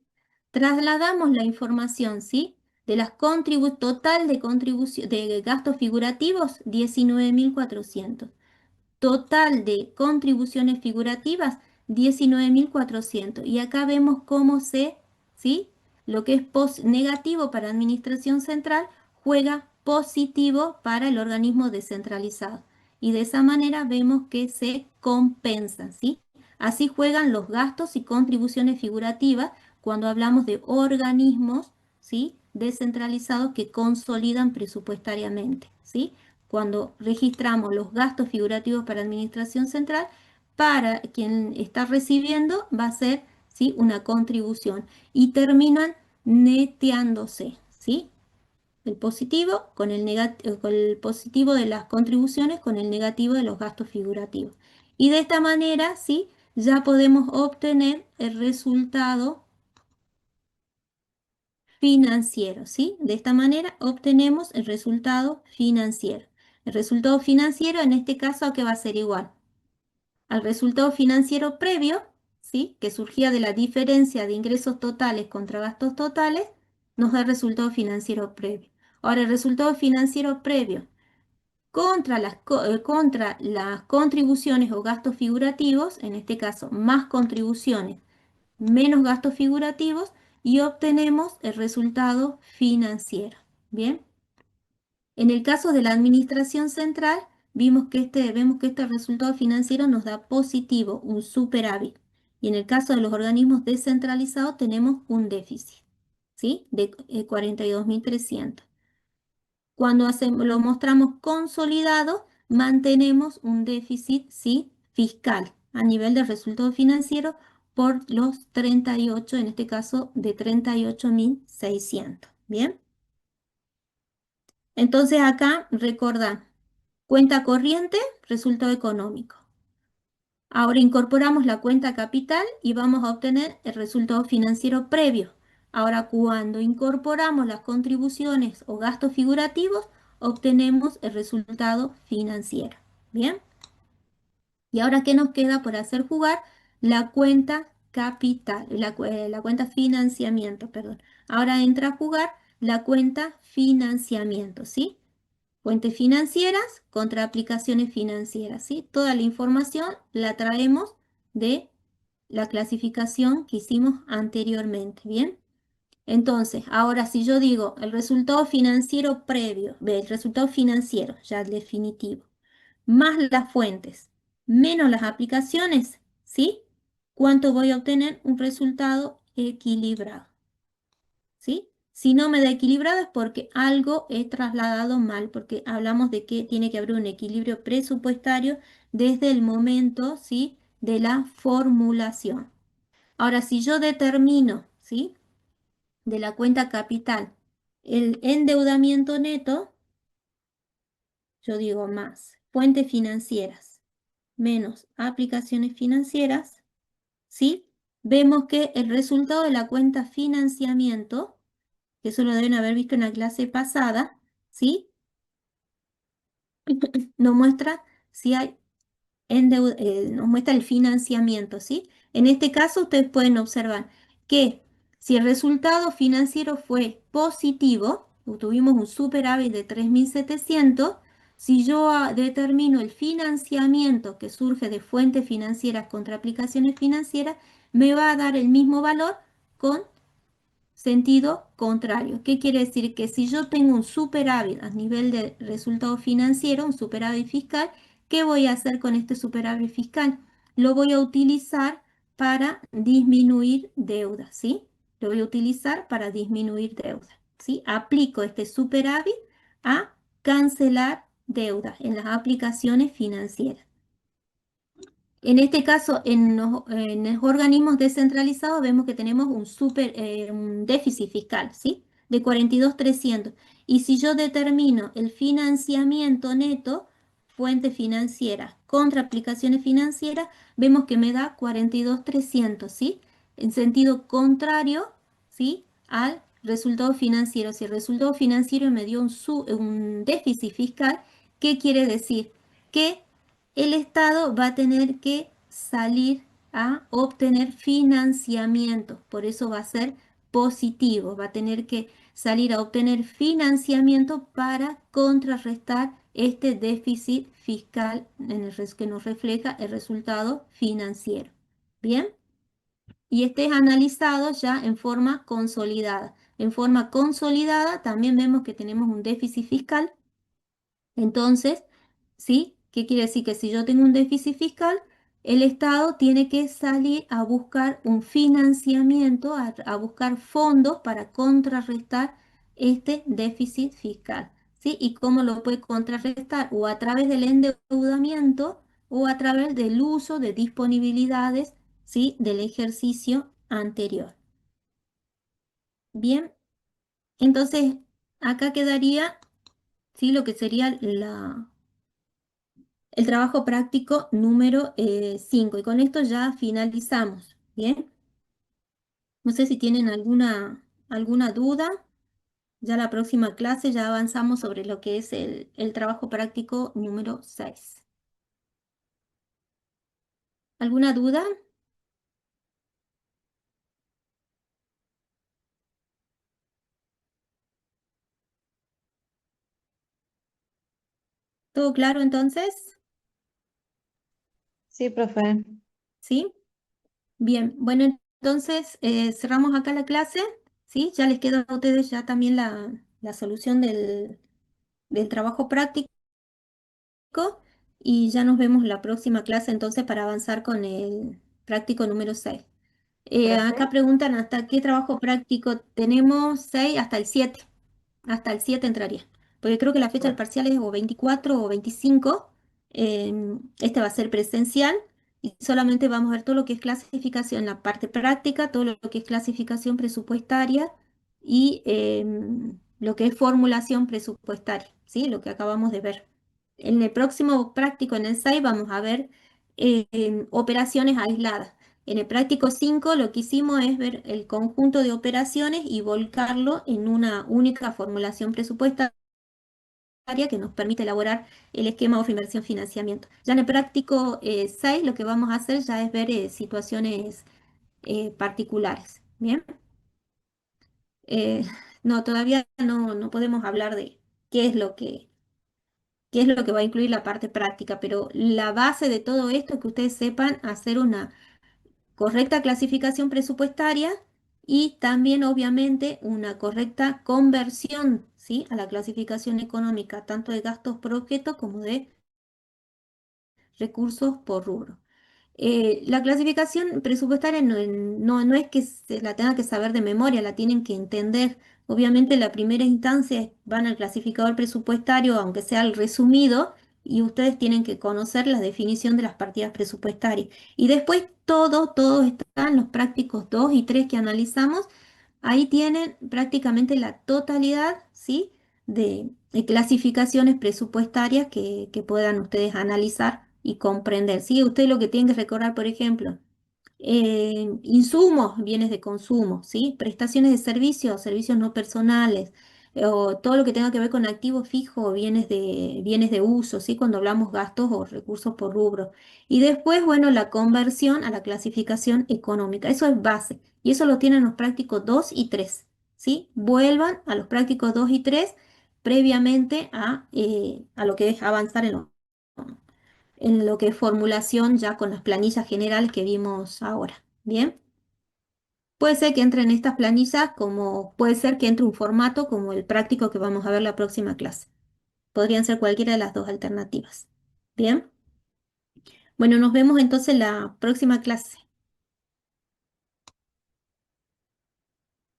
S1: Trasladamos la información, ¿sí? De las total de contribución de gastos figurativos, 19.400. Total de contribuciones figurativas, 19.400. Y acá vemos cómo ¿sí? Lo que es negativo para administración central juega positivo para el organismo descentralizado. Y de esa manera vemos que se compensan, ¿sí? Así juegan los gastos y contribuciones figurativas cuando hablamos de organismos, ¿sí? Descentralizados que consolidan presupuestariamente, ¿sí? Cuando registramos los gastos figurativos para administración central, para quien está recibiendo va a ser, ¿sí? Una contribución y terminan neteándose, ¿sí? El positivo con con el positivo de las contribuciones con el negativo de los gastos figurativos. Y de esta manera, ¿sí? Ya podemos obtener el resultado financiero, ¿sí? De esta manera obtenemos el resultado financiero. El resultado financiero en este caso, ¿a qué va a ser igual? Al resultado financiero previo, ¿sí? Que surgía de la diferencia de ingresos totales contra gastos totales, nos da el resultado financiero previo. Ahora, el resultado financiero previo contra las contribuciones o gastos figurativos, en este caso más contribuciones menos gastos figurativos, y obtenemos el resultado financiero. Bien, en el caso de la administración central, vemos que este resultado financiero nos da positivo, un superávit. Y en el caso de los organismos descentralizados tenemos un déficit, ¿sí? De 42.300. Cuando lo mostramos consolidado, mantenemos un déficit, ¿sí? Fiscal a nivel del resultado financiero por los 38, en este caso de 38.600. ¿Bien? Entonces acá recordá, cuenta corriente, resultado económico. Ahora incorporamos la cuenta capital y vamos a obtener el resultado financiero previo. Ahora cuando incorporamos las contribuciones o gastos figurativos, obtenemos el resultado financiero. ¿Bien? Y ahora, ¿qué nos queda por hacer jugar? La cuenta capital, la cuenta financiamiento, perdón. Ahora entra a jugar la cuenta financiamiento, ¿sí? Fuentes financieras contra aplicaciones financieras, ¿sí? Toda la información la traemos de la clasificación que hicimos anteriormente, ¿bien? Entonces, ahora si yo digo el resultado financiero previo, ve, el resultado financiero ya definitivo, más las fuentes, menos las aplicaciones, ¿sí? ¿Cuánto voy a obtener? Un resultado equilibrado, ¿sí? Si no me da equilibrado es porque algo he trasladado mal, porque hablamos de que tiene que haber un equilibrio presupuestario desde el momento, ¿sí? De la formulación. Ahora, si yo determino, ¿sí? De la cuenta capital el endeudamiento neto, yo digo más fuentes financieras menos aplicaciones financieras, ¿sí? Vemos que el resultado de la cuenta financiamiento, que eso lo deben haber visto en la clase pasada, ¿sí? Nos muestra si hay nos muestra el financiamiento, ¿sí? En este caso, ustedes pueden observar que si el resultado financiero fue positivo, tuvimos un superávit de 3.700, si yo determino el financiamiento que surge de fuentes financieras contra aplicaciones financieras, me va a dar el mismo valor con sentido contrario. ¿Qué quiere decir? Que si yo tengo un superávit a nivel de resultado financiero, un superávit fiscal, ¿qué voy a hacer con este superávit fiscal? Lo voy a utilizar para disminuir deuda, ¿sí? Lo voy a utilizar para disminuir deuda, ¿sí? Aplico este superávit a cancelar deuda en las aplicaciones financieras. En este caso, en los organismos descentralizados vemos que tenemos un déficit fiscal, ¿sí? De 42.300. Y si yo determino el financiamiento neto, fuente financiera contra aplicaciones financieras, vemos que me da 42.300, ¿sí? En sentido contrario, ¿sí? Al resultado financiero. Si el resultado financiero me dio un déficit fiscal, ¿qué quiere decir? Que el Estado va a tener que salir a obtener financiamiento, por eso va a ser positivo, va a tener que salir a obtener financiamiento para contrarrestar este déficit fiscal que nos refleja el resultado financiero. ¿Bien? Y este es analizado ya en forma consolidada. En forma consolidada también vemos que tenemos un déficit fiscal. Entonces, ¿sí? ¿Qué quiere decir? Que si yo tengo un déficit fiscal, el Estado tiene que salir a buscar un financiamiento, a buscar fondos para contrarrestar este déficit fiscal, ¿sí? ¿Y cómo lo puede contrarrestar? O a través del endeudamiento o a través del uso de disponibilidades, ¿sí? Del ejercicio anterior. Bien, entonces acá quedaría, ¿sí? Lo que sería el trabajo práctico número 5. Y con esto ya finalizamos. Bien, no sé si tienen alguna duda. Ya la próxima clase ya avanzamos sobre lo que es el trabajo práctico número 6. ¿Alguna duda? ¿Todo claro entonces?
S2: Sí, profe.
S1: ¿Sí? Bien, bueno, entonces cerramos acá la clase. ¿Sí? Ya les queda a ustedes ya también la solución del trabajo práctico. Y ya nos vemos la próxima clase entonces para avanzar con el práctico número 6.
S2: Profe.
S1: Acá preguntan hasta qué trabajo práctico tenemos. 6 hasta el 7. Hasta el 7 entraría. Porque creo que la fecha del
S2: Bueno,
S1: parcial es o 24 o 25. Este va a ser presencial y solamente vamos a ver todo lo que es clasificación, la parte práctica, todo lo que es clasificación presupuestaria y lo que es formulación presupuestaria, ¿sí? Lo que acabamos de ver. En el próximo práctico, en el 6, vamos a ver operaciones aisladas. En el práctico 5 lo que hicimos es ver el conjunto de operaciones y volcarlo en una única formulación presupuestaria que nos permite elaborar el esquema de inversión financiamiento. Ya en el práctico 6 lo que vamos a hacer ya es ver situaciones particulares. Bien. Eh, no, todavía no podemos hablar de qué es lo qué es lo que va a incluir la parte práctica, pero la base de todo esto es que ustedes sepan hacer una correcta clasificación presupuestaria y también, obviamente, una correcta conversión, ¿sí?, a la clasificación económica, tanto de gastos por objeto como de recursos por rubro. La clasificación presupuestaria no es que se la tengan que saber de memoria, la tienen que entender. Obviamente, la primera instancia van al clasificador presupuestario, aunque sea el resumido, y ustedes tienen que conocer la definición de las partidas presupuestarias. Y después todo está en los prácticos 2 y 3 que analizamos. Ahí tienen prácticamente la totalidad, ¿sí?, de clasificaciones presupuestarias que puedan ustedes analizar y comprender. ¿Sí? Ustedes lo que tienen que recordar, por ejemplo, insumos, bienes de consumo, ¿sí? Prestaciones de servicios, servicios no personales, o todo lo que tenga que ver con activos fijos, bienes de uso, ¿sí? Cuando hablamos gastos o recursos por rubro. Y después, bueno, la conversión a la clasificación económica. Eso es base. Y eso lo tienen los prácticos 2 y 3, ¿sí? Vuelvan a los prácticos 2 y 3 previamente a lo que es avanzar en lo que es formulación ya con las planillas generales que vimos ahora. Bien, puede ser que entre en estas planillas como puede ser que entre un formato como el práctico que vamos a ver la próxima clase. Podrían ser cualquiera de las dos alternativas. Bien, bueno, nos vemos entonces la próxima clase.